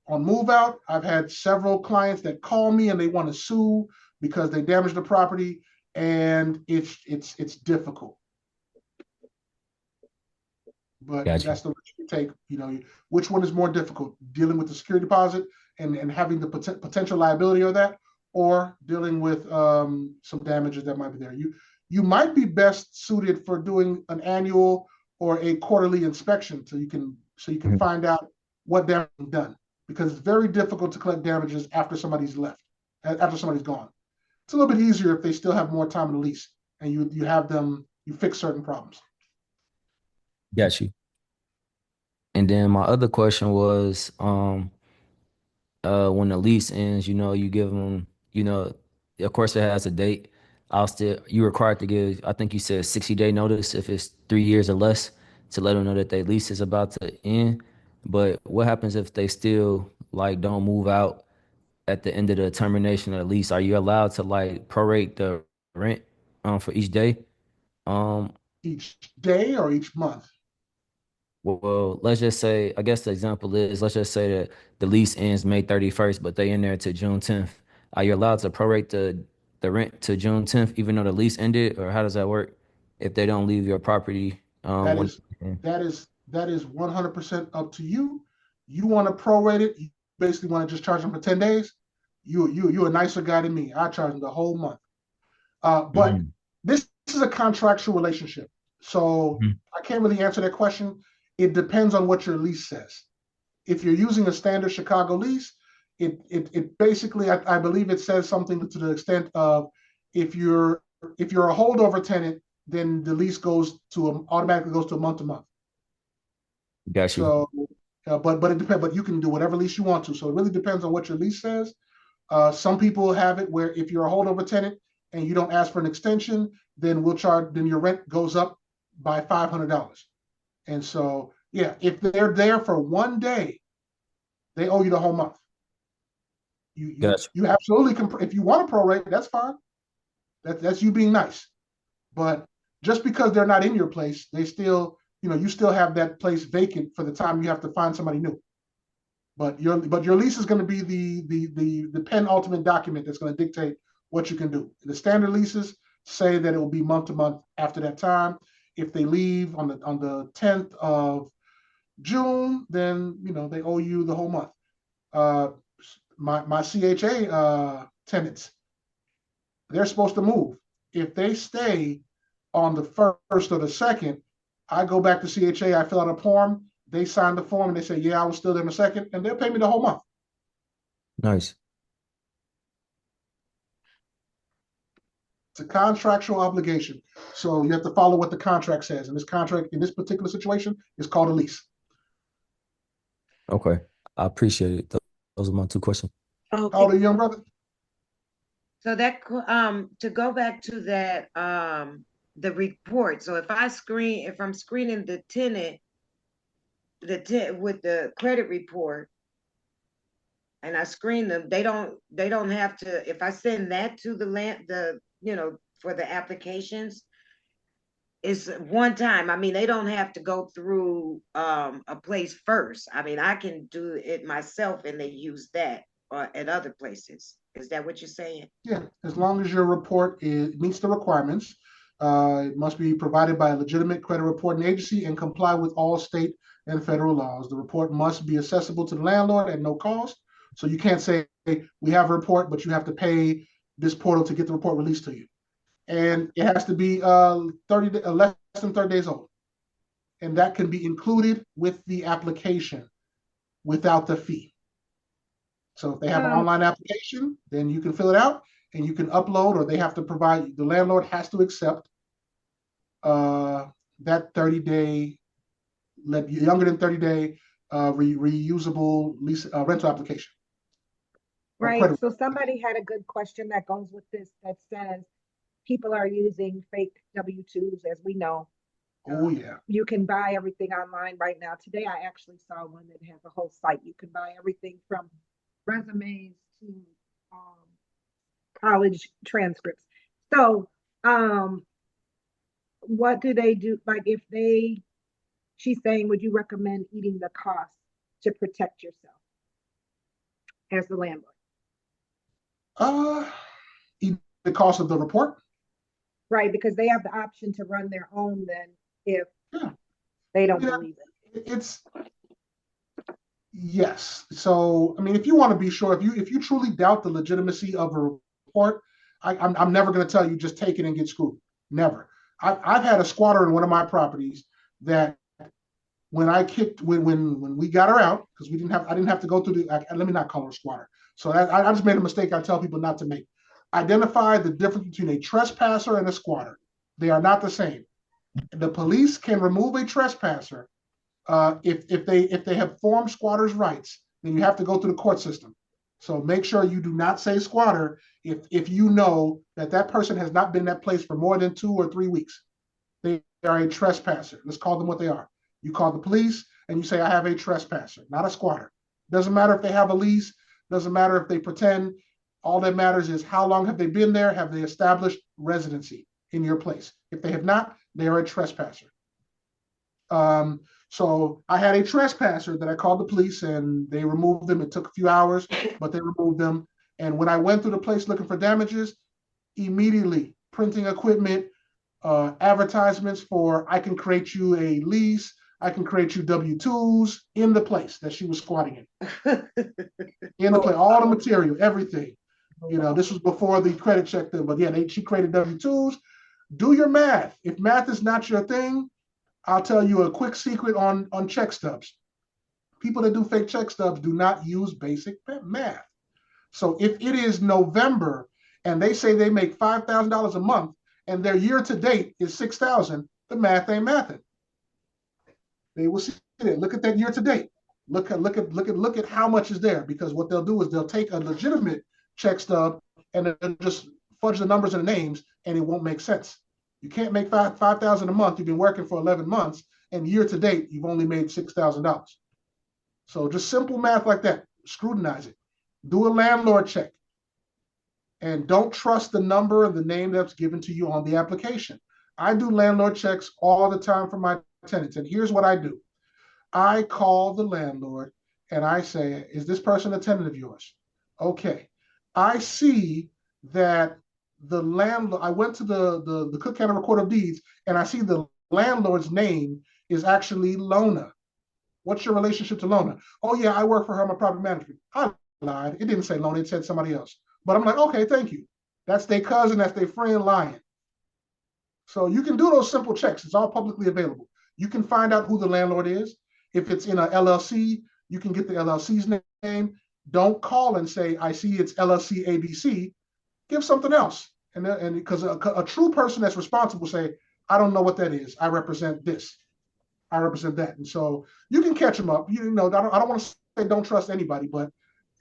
on move out, I've had several clients that call me and they want to sue because they damaged the property, and it's difficult. But Gotcha. that's the risk you take. Which one is more difficult? Dealing with the security deposit and having the potential liability of that, or dealing with some damages that might be there. You might be best suited for doing an annual or a quarterly inspection, so you can Mhm. find out what damage is done, because it's very difficult to collect damages after somebody's left, after somebody's gone. It's a little bit easier if they still have more time in the lease and you fix certain problems. Got you. And then my other question was, when the lease ends, you give them, of course it has a date. You required to give, I think you said 60-day notice if it's 3 years or less to let them know that their lease is about to end. But what happens if they still like don't move out at the end of the termination of the lease? Are you allowed to like prorate the rent for each day? Um, Each day or each month? Well, let's just say, I guess the example is, let's just say that the lease ends May 31st, but they in there to June 10th. Are you allowed to prorate the rent to June 10th, even though the lease ended, or how does that work if they don't leave your property That when? is that is 100% up to you. You want to prorate it. You basically want to just charge them for 10 days. You're a nicer guy than me. I charge them the whole month. But Mhm. this is a contractual relationship, so Mhm. I can't really answer that question. It depends on what your lease says. If you're using a standard Chicago lease, it basically, I believe it says something to the extent of, if you're a holdover tenant, then the lease automatically goes to month to month. Got you. So, but it depends. But you can do whatever lease you want to. So it really depends on what your lease says. Some people have it where if you're a holdover tenant and you don't ask for an extension, then your rent goes up by $500. And so, yeah, if they're there for one day, they owe you the whole month. Got you. You absolutely can. If you want to prorate, that's fine. That's you being nice. But just because they're not in your place, you still have that place vacant for the time you have to find somebody new. But your lease is going to be the penultimate document that's going to dictate what you can do. The standard leases say that it will be month to month after that time. If they leave on the 10th of June, then they owe you the whole month. My CHA tenants, they're supposed to move. If they stay on the first or the second, I go back to CHA, I fill out a form, they sign the form, and they say, yeah, I was still there in a second, and they'll pay me the whole month. Nice. It's a contractual obligation. So you have to follow what the contract says. And this contract, in this particular situation, is called a lease. Okay. I appreciate it. Those are my two questions. How old are you, young brother? So that, to go back to that, the report. So if I'm screening the tenant, with the credit report, and I screen them, they don't have to, if I send that to for the applications, it's one time. I mean, they don't have to go through a place first. I mean, I can do it myself and they use that at other places. Is that what you're saying? Yeah, as long as your report meets the requirements, it must be provided by a legitimate credit reporting agency and comply with all state and federal laws. The report must be accessible to the landlord at no cost. So you can't say, we have a report, but you have to pay this portal to get the report released to you. And it has to be less than 30 days old. And that can be included with the application without the fee. So if they have an online application, then you can fill it out and you can upload, or they have to provide, the landlord has to accept that 30-day, younger than 30-day reusable lease rental application. Right. So somebody had a good question that goes with this that says people are using fake W-2s, as we know. Oh, yeah. You can buy everything online right now. Today, I actually saw one that has a whole site. You can buy everything from resumes to college transcripts. So, what do they do? Like, she's saying, would you recommend eating the cost to protect yourself as the landlord? Eat the cost of the report. Right, because they have the option to run their own then if they don't believe it. Yes. So, I mean, if you want to be sure, if you truly doubt the legitimacy of a report, I'm never going to tell you just take it and get screwed. Never. I've had a squatter in one of my properties that when we got her out, because I didn't have to go through let me not call her a squatter. So I just made a mistake I tell people not to make. Identify the difference between a trespasser and a squatter. They are not the same. The police can remove a trespasser if they have formed squatters' rights. Then you have to go through the court system. So make sure you do not say squatter if you know that person has not been in that place for more than 2 or 3 weeks. They are a trespasser. Let's call them what they are. You call the police and you say, I have a trespasser, not a squatter. Doesn't matter if they have a lease. Doesn't matter if they pretend. All that matters is how long have they been there? Have they established residency in your place? If they have not, they are a trespasser. So I had a trespasser that I called the police and they removed them. It took a few hours, but they removed them. And when I went through the place looking for damages, immediately printing equipment, advertisements for, I can create you a lease, I can create you W-2s in the place that she was squatting in. In the place, all the material, everything. This was before the credit check thing, but yeah, she created W-2s. Do your math. If math is not your thing, I'll tell you a quick secret on check stubs. People that do fake check stubs do not use basic math. So if it is November and they say they make $5,000 a month and their year to date is $6,000, the math ain't mathing. They will see it. Look at that year to date. Look at how much is there, because what they'll do is they'll take a legitimate check stub and they'll just fudge the numbers and the names, and it won't make sense. You can't make $5,000 a month. You've been working for 11 months, and year to date you've only made $6,000. So just simple math like that. Scrutinize it. Do a landlord check, and don't trust the number and the name that's given to you on the application. I do landlord checks all the time for my tenants, and here's what I do. I call the landlord and I say, is this person a tenant of yours? Okay. I see that the landlord, I went to the Cook County Record of Deeds and I see the landlord's name is actually Lona. What's your relationship to Lona? Oh yeah, I work for her, I'm a property management. I lied. It didn't say Lona, it said somebody else. But I'm like, okay, thank you. That's their cousin, that's their friend lying. So you can do those simple checks. It's all publicly available. You can find out who the landlord is. If it's in an LLC, you can get the LLC's name. Don't call and say, I see it's LLC ABC. Give something else. And because a true person that's responsible will say, I don't know what that is. I represent this. I represent that. And so you can catch them up. I don't want to say don't trust anybody, but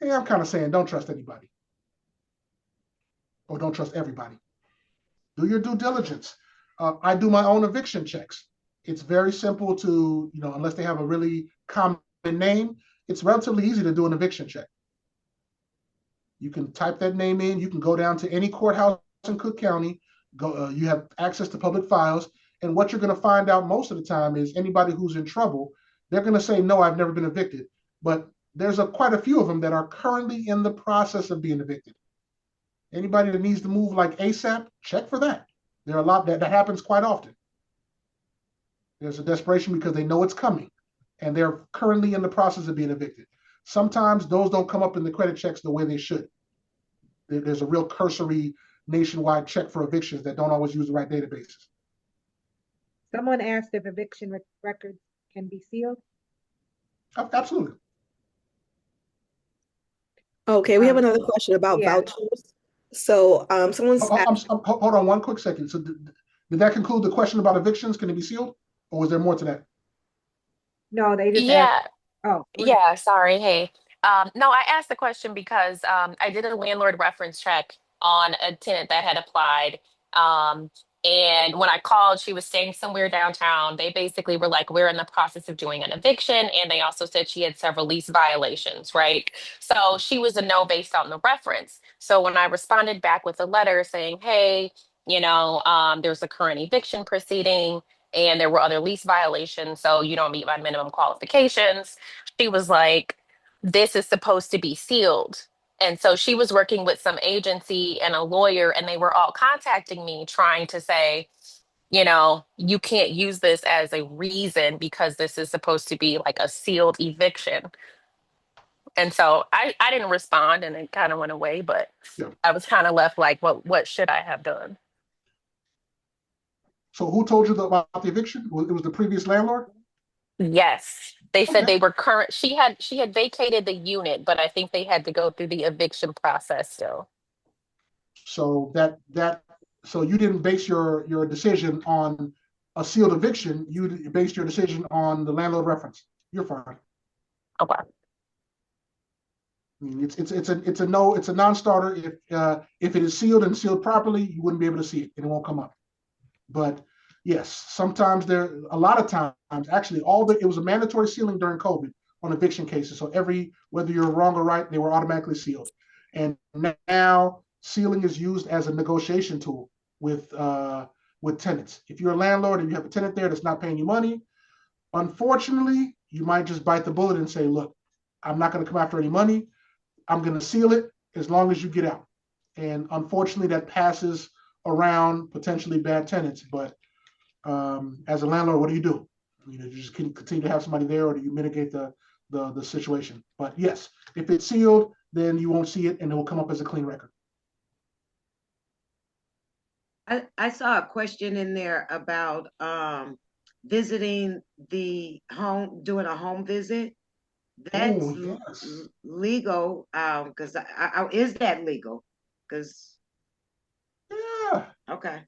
I'm kind of saying don't trust anybody. or don't trust everybody. Do your due diligence. I do my own eviction checks. It's very simple to, unless they have a really common name, it's relatively easy to do an eviction check. You can type that name in. You can go down to any courthouse in Cook County. You have access to public files. And what you're going to find out most of the time is anybody who's in trouble, they're going to say, no, I've never been evicted. But there's quite a few of them that are currently in the process of being evicted. Anybody that needs to move like ASAP, check for that. There are a lot that happens quite often. There's a desperation because they know it's coming and they're currently in the process of being evicted. Sometimes those don't come up in the credit checks the way they should. There's a real cursory nationwide check for evictions that don't always use the right databases. Someone asked if eviction records can be sealed. Absolutely. Okay, we have another question about vouchers. So someone's hold on one quick second. So did that conclude the question about evictions? Can it be sealed? Or was there more to that? No, they just Yeah, asked. Oh, yeah, sorry. Hey. No, I asked the question because I did a landlord reference check on a tenant that had applied. Um, and when I called, she was staying somewhere downtown. They basically were like, we're in the process of doing an eviction. And they also said she had several lease violations, right? So she was a no based on the reference. So when I responded back with a letter saying, hey, there's a current eviction proceeding and there were other lease violations, so you don't meet my minimum qualifications. She was like, this is supposed to be sealed. And so she was working with some agency and a lawyer, and they were all contacting me trying to say, you can't use this as a reason because this is supposed to be like a sealed eviction. And so I didn't respond and it kind of went away, but Yeah. I was kind of left like, what should I have done? So who told you about the eviction? It was the previous landlord? Yes. They said Okay. they were current. She had vacated the unit, but I think they had to go through the eviction process still. So so you didn't base your decision on a sealed eviction. You based your decision on the landlord reference. You're fine. Okay. I mean, it's a no, it's a non-starter. If it is sealed and sealed properly, you wouldn't be able to see it and it won't come up. But yes, sometimes a lot of times, actually, it was a mandatory sealing during COVID on eviction cases. So whether you're wrong or right, they were automatically sealed. And now sealing is used as a negotiation tool with tenants. If you're a landlord and you have a tenant there that's not paying you money, unfortunately, you might just bite the bullet and say, look, I'm not going to come after any money. I'm going to seal it as long as you get out. And unfortunately, that passes around potentially bad tenants. But as a landlord, what do? You just continue to have somebody there, or do you mitigate the situation? But yes, if it's sealed, then you won't see it, and it will come up as a clean record. I saw a question in there about visiting the home, doing a home visit. That's yes. legal. Because is that legal? Because Yeah. Okay.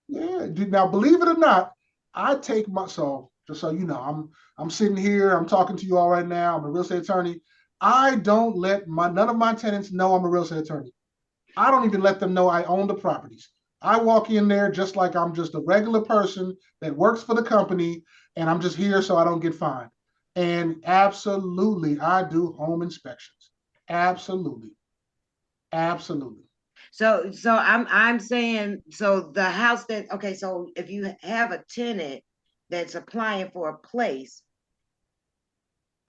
Yeah. Now, believe it or not, I take just so you know, I'm sitting here, I'm talking to you all right now. I'm a real estate attorney. I don't let none of my tenants know I'm a real estate attorney. I don't even let them know I own the properties. I walk in there just like I'm just a regular person that works for the company, and I'm just here so I don't get fined. And absolutely, I do home inspections. Absolutely. Absolutely. So I'm saying, so the house so if you have a tenant that's applying for a place,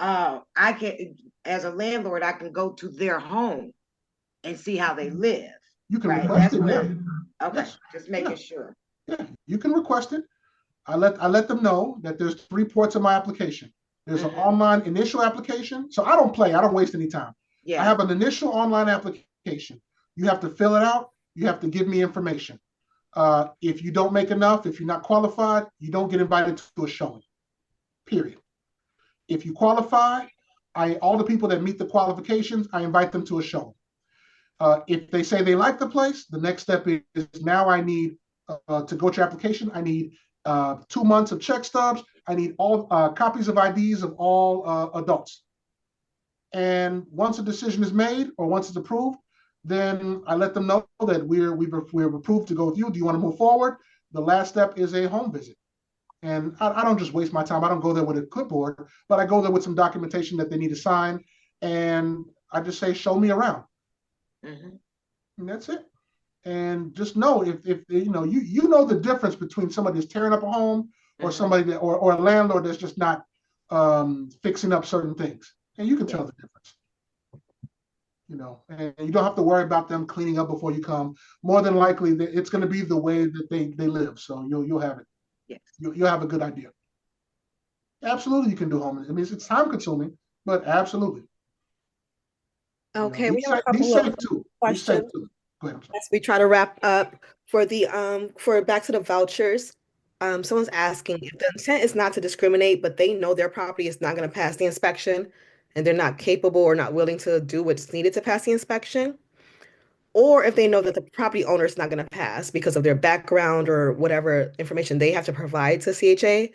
I can, as a landlord, I can go to their home and see how they live. You can Right, request that's it. what Yeah. Okay, Yes. just making sure. Yeah, you can request it. I let them know that there's 3 parts of my application. There's an online initial application. So I don't play. I don't waste any time. Yeah. I have an initial online application. You have to fill it out. You have to give me information. If you don't make enough, if you're not qualified, you don't get invited to a showing. Period. If you qualify, all the people that meet the qualifications, I invite them to a showing. If they say they like the place, the next step is now I need to go to your application. I need 2 months of check stubs. I need all copies of IDs of all adults. And once a decision is made or once it's approved, then I let them know that we're approved to go with you. Do you want to move forward? The last step is a home visit. And I don't just waste my time. I don't go there with a clipboard, but I go there with some documentation that they need to sign. And I just say, show me around. Mhm. And that's it. And just know if you know the difference between somebody that's tearing up a home or Mhm. somebody that or a landlord that's just not fixing up certain things. And you can tell the difference. And you don't have to worry about them cleaning up before you come. More than likely, it's going to be the way that they live. So you'll have it. Yes. You'll have a good idea. Absolutely, you can do home. I mean, it's time consuming, but absolutely. Okay, Be we have a safe. Be couple of safe too. Be safe questions too. Go ahead. I'm sorry. as we try to wrap up for the for back to the vouchers. Someone's asking if the intent is not to discriminate, but they know their property is not going to pass the inspection and they're not capable or not willing to do what's needed to pass the inspection, or if they know that the property owner is not going to pass because of their background or whatever information they have to provide to CHA.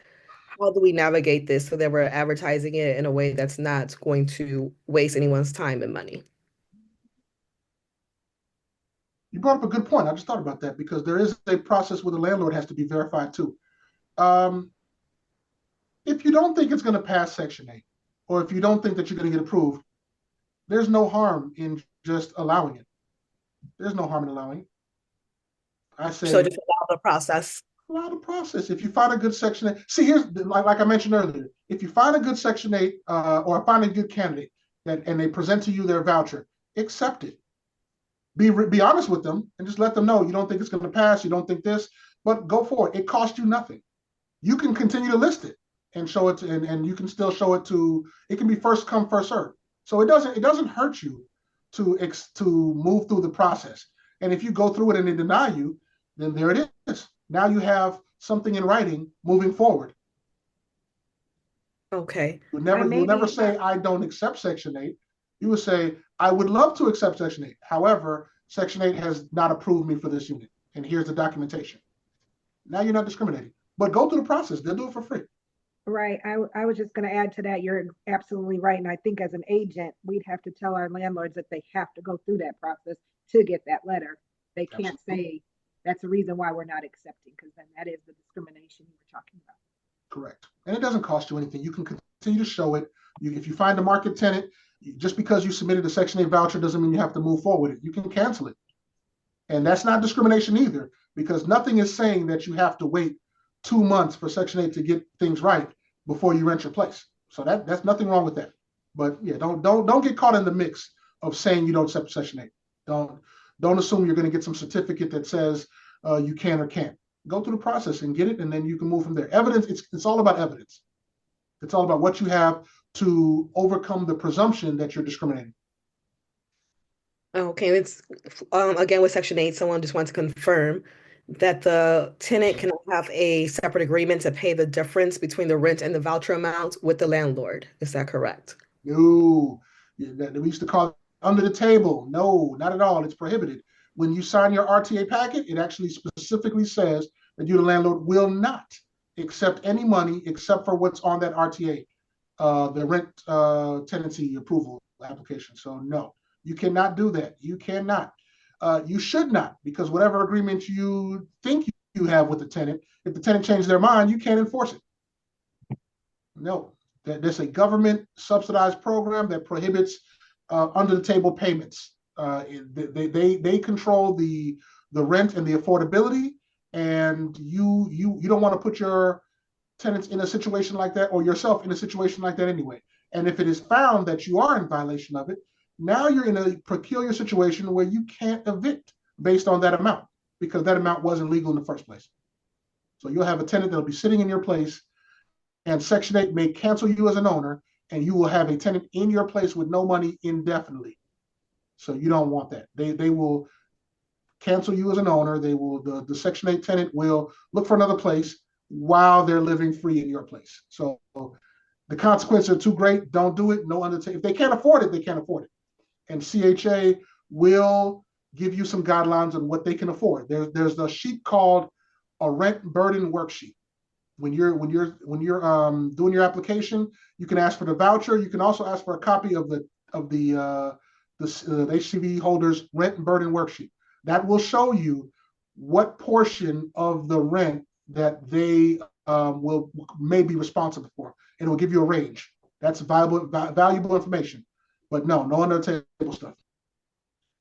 How do we navigate this so that we're advertising it in a way that's not going to waste anyone's time and money? You brought up a good point. I just thought about that because there is a process where the landlord has to be verified too. Um, if you don't think it's going to pass Section 8, or if you don't think that you're going to get approved, there's no harm in just allowing it. There's no harm in allowing it. I So say just allow the process. allow the process. If you find a good Section 8, see, here's like I mentioned earlier, if you find a good Section 8 or find a good candidate and they present to you their voucher, accept it. Be honest with them and just let them know you don't think it's going to pass, you don't think this, but go for it. It costs you nothing. You can continue to list it and show it and you can still show it to, it can be first come first serve. So it doesn't hurt you to move through the process. And if you go through it and they deny you, then there it is. Now you have something in writing moving forward. Okay. You'll never say I don't accept Section 8. You would say I would love to accept Section 8. However, Section 8 has not approved me for this unit, and here's the documentation. Now you're not discriminating, but go through the process. They'll do it for free. Right. I was just going to add to that. You're absolutely right. And I think as an agent, we'd have to tell our landlords that they have to go through that process to get that letter. They can't say that's the reason why we're not accepting, because then that is the discrimination you were talking about. Correct. And it doesn't cost you anything. You can continue to show it. If you find a market tenant, just because you submitted a Section 8 voucher doesn't mean you have to move forward with it. You can cancel it. And that's not discrimination either, because nothing is saying that you have to wait 2 months for Section 8 to get things right before you rent your place. So that's nothing wrong with that. But yeah, don't get caught in the mix of saying you don't accept Section 8. Don't assume you're going to get some certificate that says you can or can't. Go through the process and get it, and then you can move from there. Evidence, it's all about evidence. It's all about what you have to overcome the presumption that you're discriminating. Okay, it's again with Section 8, someone just wants to confirm that the tenant cannot have a separate agreement to pay the difference between the rent and the voucher amount with the landlord. Is that correct? No, we used to call it under the table. No, not at all. It's prohibited. When you sign your RTA packet, it actually specifically says that you, the landlord, will not accept any money except for what's on that RTA, the rent tenancy approval application. So no, you cannot do that. You cannot. You should not, because whatever agreement you think you have with the tenant, if the tenant changes their mind, you can't enforce it. No, there's a government subsidized program that prohibits under the table payments. They control the rent and the affordability, and you don't want to put your tenants in a situation like that or yourself in a situation like that anyway. And if it is found that you are in violation of it, now you're in a peculiar situation where you can't evict based on that amount because that amount wasn't legal in the first place. So you'll have a tenant that'll be sitting in your place, and Section 8 may cancel you as an owner, and you will have a tenant in your place with no money indefinitely. So you don't want that. They will cancel you as an owner. The Section 8 tenant will look for another place while they're living free in your place. So the consequences are too great. Don't do it. No undertaking. If they can't afford it, they can't afford it. And CHA will give you some guidelines on what they can afford. There's a sheet called a rent burden worksheet. When you're doing your application, you can ask for the voucher. You can also ask for a copy of the the HCV holders rent and burden worksheet. That will show you what portion of the rent that they may be responsible for. And it will give you a range. That's valuable information. But no under the table stuff.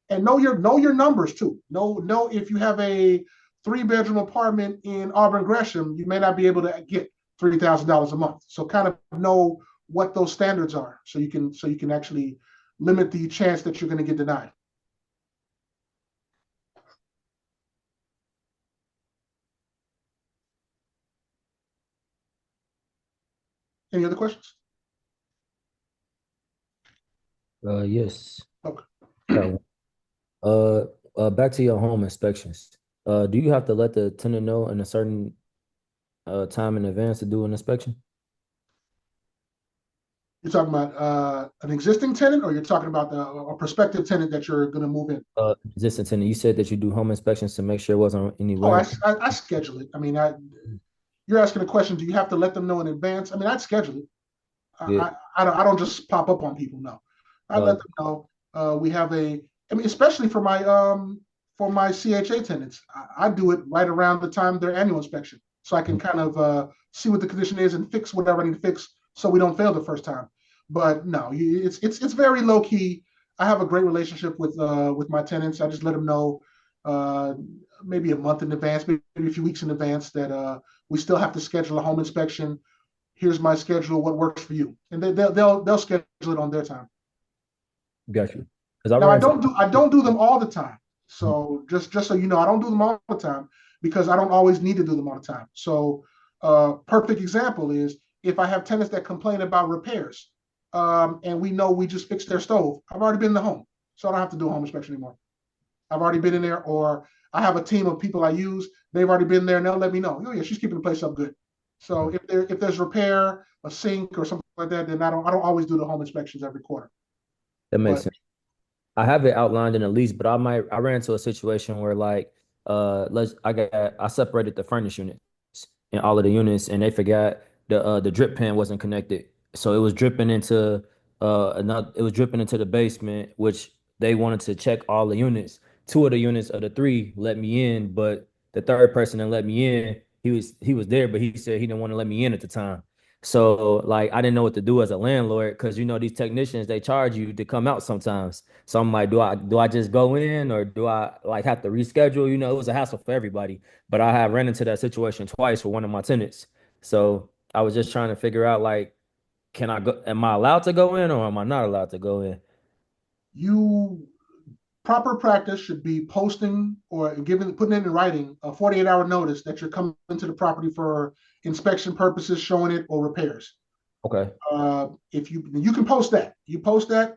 And know your numbers too. Know if you have a 3-bedroom apartment in Auburn Gresham, you may not be able to get $3,000 a month. So kind of know what those standards are, so you can actually limit the chance that you're going to get denied. Any other questions? Yes. Okay. Got one. Back to your home inspections. Do you have to let the tenant know in a certain time in advance to do an inspection? You're talking about an existing tenant, or you're talking about a prospective tenant that you're going to move in? Existing tenant. You said that you do home inspections to make sure it wasn't any Oh, wear. I schedule it. I mean, you're asking a question. Do you have to let them know in advance? I mean, I'd schedule it. Yeah. I don't just pop up on people. No, I let them know. We have I mean, especially for my CHA tenants, I do it right around the time their annual inspection, so I can kind of see what the condition is and fix whatever I need to fix, so we don't fail the first time. But no, it's very low key. I have a great relationship with my tenants. I just let them know maybe a month in advance, maybe a few weeks in advance, that we still have to schedule a home inspection. Here's my schedule. What works for you? And they'll schedule it on their time. Got you. Because Now I don't do them all the time. So just so you know, I don't do them all the time because I don't always need to do them all the time. So perfect example is if I have tenants that complain about repairs, and we know we just fixed their stove. I've already been in the home, so I don't have to do a home inspection anymore. I've already been in there, or I have a team of people I use. They've already been there, and they'll let me know. Oh yeah, she's keeping the place up good. So if there's repair, a sink or something like that, then I don't always do the home inspections every quarter. That makes But sense. I have it outlined in a lease, but I ran into a situation where like I separated the furnace units in all of the units, and they forgot the drip pan wasn't connected. So it was dripping into the basement, which they wanted to check all the units. Two of the units of the three let me in, but the third person that let me in, he was there, but he said he didn't want to let me in at the time. So like I didn't know what to do as a landlord, because these technicians, they charge you to come out sometimes. So I'm like, do I just go in, or do I like have to reschedule? It was a hassle for everybody. But I have ran into that situation twice for one of my tenants. So I was just trying to figure out, like, can I go? Am I allowed to go in, or am I not allowed to go in? you proper practice should be posting or putting in writing a 48-hour notice that you're coming to the property for inspection purposes, showing it, or repairs. Okay. If you can post that,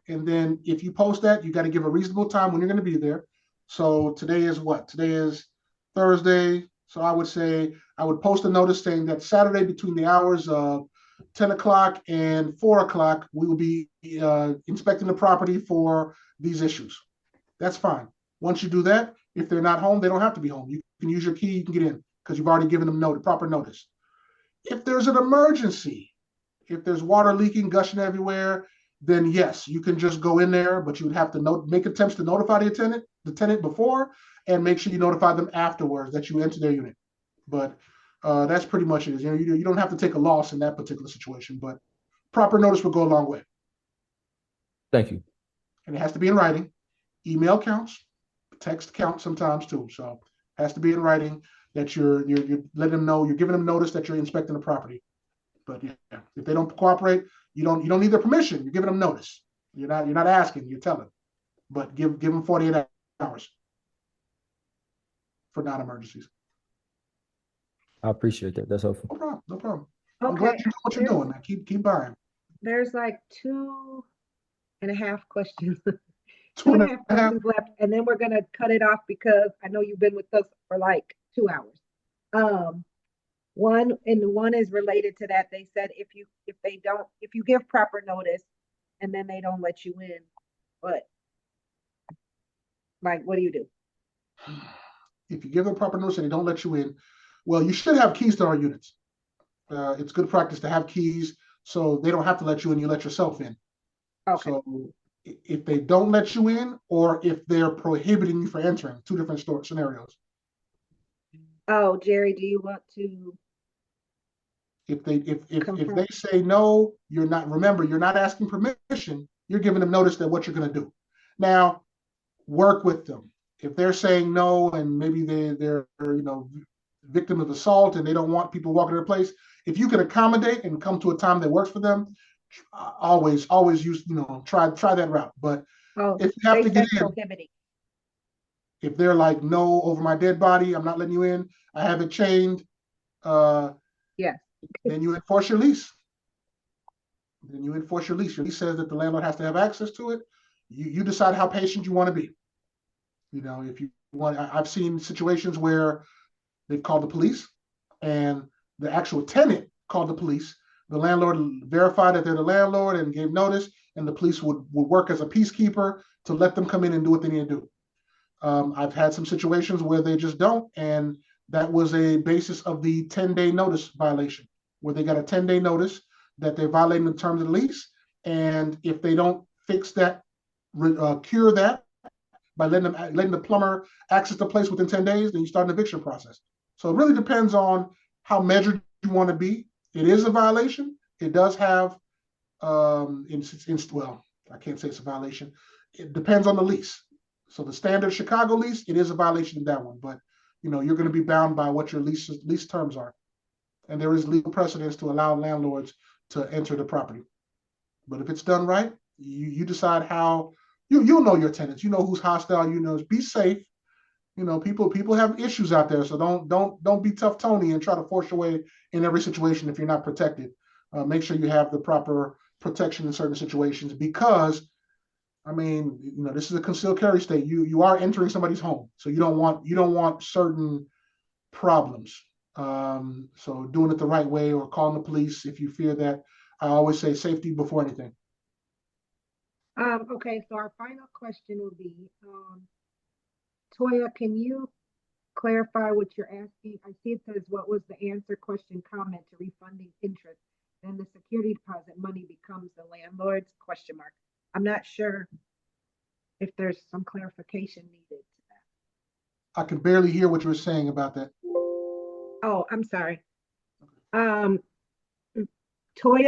and then if you post that, you got to give a reasonable time when you're going to be there. So today is what? Today is Thursday. So I would say I would post a notice saying that Saturday between the hours of 10 o'clock and 4 o'clock, we will be inspecting the property for these issues. That's fine. Once you do that, if they're not home, they don't have to be home. You can use your key, you can get in because you've already given them proper notice. If there's an emergency, if there's water leaking, gushing everywhere, then yes, you can just go in there, but you would have to make attempts to notify the tenant before, and make sure you notify them afterwards that you enter their unit. But that's pretty much it. You don't have to take a loss in that particular situation, but proper notice will go a long way. Thank you. And it has to be in writing. Email counts, text counts sometimes too. So it has to be in writing that you're letting them know, you're giving them notice that you're inspecting the property. But yeah, if they don't cooperate, you don't need their permission. You're giving them notice. You're not asking, you're telling. But give them 48 hours for non-emergencies. I appreciate that. That's helpful. No problem. No problem. Okay. I'm glad you're doing what you're doing, man. Keep buying. There's like 2.5 questions. Two and 2.5 a half. questions left, and then we're gonna cut it off because I know you've been with us for like 2 hours. One is related to that. They said if you give proper notice and then they don't let you in, but like, what do you do? If you give them proper notice and they don't let you in, well, you should have keys to our units. It's good practice to have keys so they don't have to let you in. You let yourself in. Okay. So if they don't let you in or if they're prohibiting you from entering. Two different scenarios. Oh, Jerry, do you want to If they confirm? say no, you're not. Remember, you're not asking permission. You're giving them notice that what you're going to do. Now, work with them. If they're saying no, and maybe they're victim of assault and they don't want people walking to their place, if you can accommodate and come to a time that works for them, always use try that route. But Oh, if you have they to get said in, prohibiting. if they're like no over my dead body, I'm not letting you in. I have it chained. Uh, Yes. then you enforce your lease. Your lease says that the landlord has to have access to it. You decide how patient you want to be. If you want, I've seen situations where they've called the police and the actual tenant called the police. The landlord verified that they're the landlord and gave notice, and the police would work as a peacekeeper to let them come in and do what they need to do. I've had some situations where they just don't, and that was a basis of the 10-day notice violation, where they got a 10-day notice that they're violating the terms of the lease, and if they don't fix that, cure that by letting the plumber access the place within 10 days, then you start an eviction process. So it really depends on how measured you want to be. It is a violation. It does have, well, I can't say it's a violation. It depends on the lease. So the standard Chicago lease, it is a violation of that one, but you're going to be bound by what your lease terms are. And there is legal precedence to allow landlords to enter the property. But if it's done right, you decide how you'll know your tenants. You know who's hostile. Be safe. People have issues out there, so don't be tough Tony and try to force your way in every situation if you're not protected. Make sure you have the proper protection in certain situations, because this is a concealed carry state. You are entering somebody's home, so you don't want certain problems. So doing it the right way or calling the police if you fear that. I always say safety before anything. Okay, so our final question will be, Toya, can you clarify what you're asking? I see it says, what was the answer, question, comment to refunding interest? Then the security deposit money becomes the landlord's, question mark. I'm not sure if there's some clarification needed to that. I could barely hear what you were saying about that. Oh, I'm sorry. Toya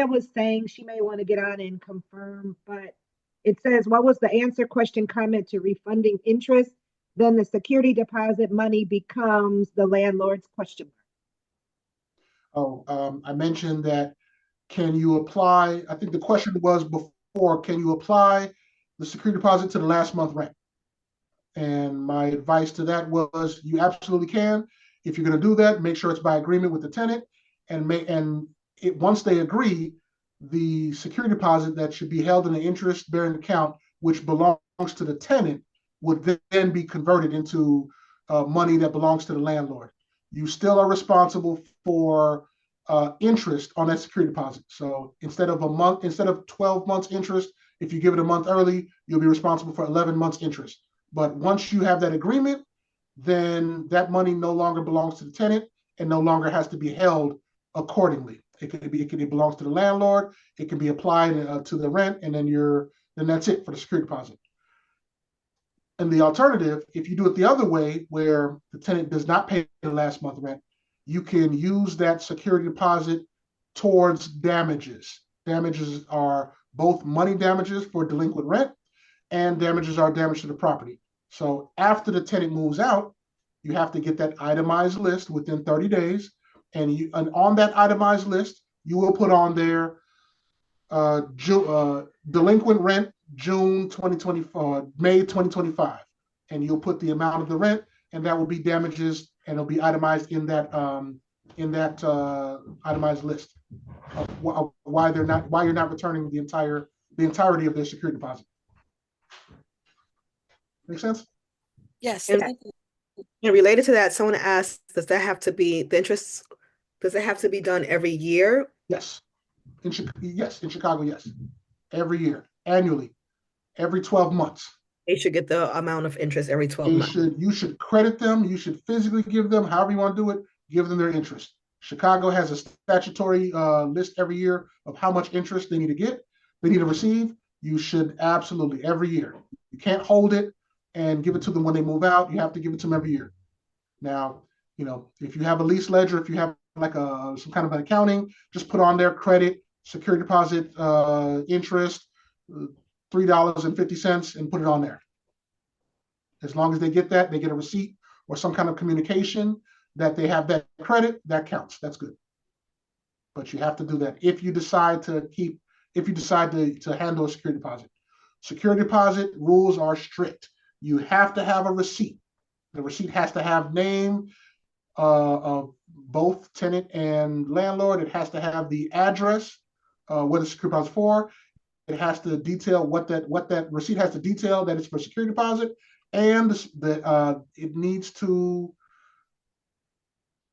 was saying she may want to get on and confirm, but it says, what was the answer, question, comment to refunding interest? Then the security deposit money becomes the landlord's, question mark. I mentioned that, can you apply? I think the question was before, can you apply the security deposit to the last month rent? And my advice to that was, you absolutely can. If you're going to do that, make sure it's by agreement with the tenant, once they agree, the security deposit that should be held in an interest-bearing account, which belongs to the tenant, would then be converted into money that belongs to the landlord. You still are responsible for interest on that security deposit. So instead of 12 months interest, if you give it a month early, you'll be responsible for 11 months interest. But once you have that agreement, then that money no longer belongs to the tenant and no longer has to be held accordingly. It belongs to the landlord. It can be applied to the rent, and then that's it for the security deposit. And the alternative, if you do it the other way, where the tenant does not pay the last month rent, you can use that security deposit towards damages. Damages are both money damages for delinquent rent, and damages are damage to the property. So after the tenant moves out, you have to get that itemized list within 30 days. And on that itemized list, you will put on there delinquent rent June 2024, May 2025, and you'll put the amount of the rent, and that will be damages, and it'll be itemized in that itemized list of why you're not returning the entirety of their security deposit. Make sense? Yes. And related to that, someone asked, does that have to be the interest? Does it have to be done every year? Yes. In Chicago, yes. Every year, annually, every 12 months. They should get the amount of interest every 12 months. You should credit them. You should physically give them, however you want to do it, give them their interest. Chicago has a statutory list every year of how much interest they need to get, they need to receive. you should absolutely every year. You can't hold it and give it to them when they move out. You have to give it to them every year. Now, if you have a lease ledger, if you have like some kind of an accounting, just put on their credit, security deposit, interest, $3.50, and put it on there. As long as they get that, they get a receipt or some kind of communication that they have that credit, that counts. That's good. But you have to do that if you decide to handle a security deposit. Security deposit rules are strict. You have to have a receipt. The receipt has to have name of both tenant and landlord. It has to have the address, what the security deposit for. It has to detail what that receipt has to detail that it's for security deposit, and it needs to,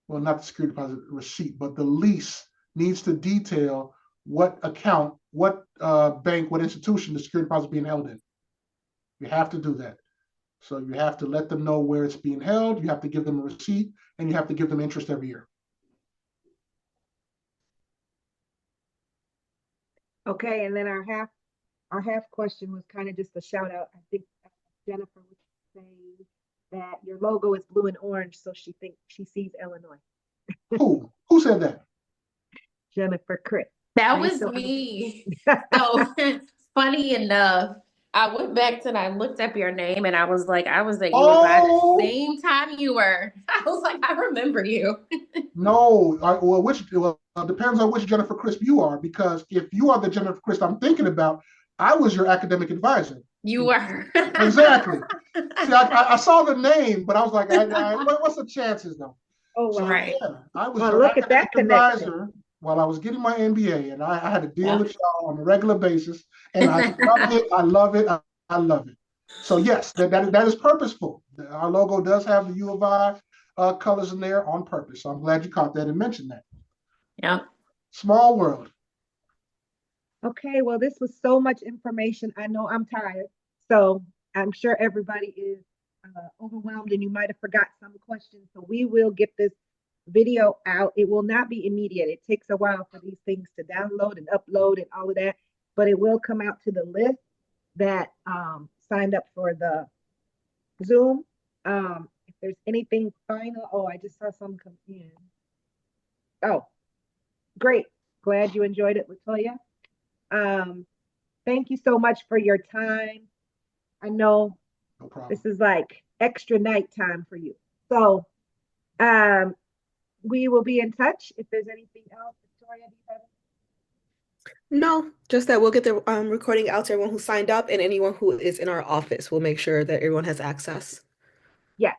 well, not the security deposit receipt, but the lease needs to detail what account, what bank, what institution the security deposit is being held in. You have to do that. So you have to let them know where it's being held. You have to give them a receipt, and you have to give them interest every year. Okay, and then our half question was kind of just a shout out. I think Jennifer was saying that your logo is blue and orange, so she thinks she sees Illinois. Who said that? Jennifer Chris. That Right, was so me. So funny enough, I went back and I looked up your name and I was at UFI the same time you were. I was like, I remember you. No, it depends on which Jennifer Crisp you are, because if you are the Jennifer Crisp I'm thinking about, I was your academic advisor. You were. Exactly. See, I saw the name, but I was like, what's the chances though? Oh, So right. yeah, I was Well, your look at that academic advisor while I was getting my MBA, and I had to deal with y'all on a regular basis, and I love it. I love it. I love it. So yes, that is purposeful. Our logo does have the U of I colors in there on purpose. So I'm glad you caught that and mentioned that. Yeah. Small world. okay, well, this was so much information. I know I'm tired, so I'm sure everybody is overwhelmed, and you might have forgot some questions. So we will get this video out. It will not be immediate. It takes a while for these things to download and upload and all of that, but it will come out to the list that signed up for the Zoom. If there's anything final, I just saw some come in. Oh, great. Glad you enjoyed it, Latoya. Thank you so much for your time. I know No problem. this is like extra nighttime for you. So we will be in touch. If there's anything else, Victoria, do you have? No, just that we'll get the recording out to everyone who signed up, and anyone who is in our office. We'll make sure that everyone has access. Yes.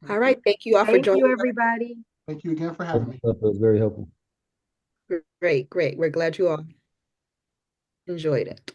All right. Thank you all for Thank joining. you, everybody. Thank you again for having me. It was very helpful. Great, great. We're glad you all enjoyed it.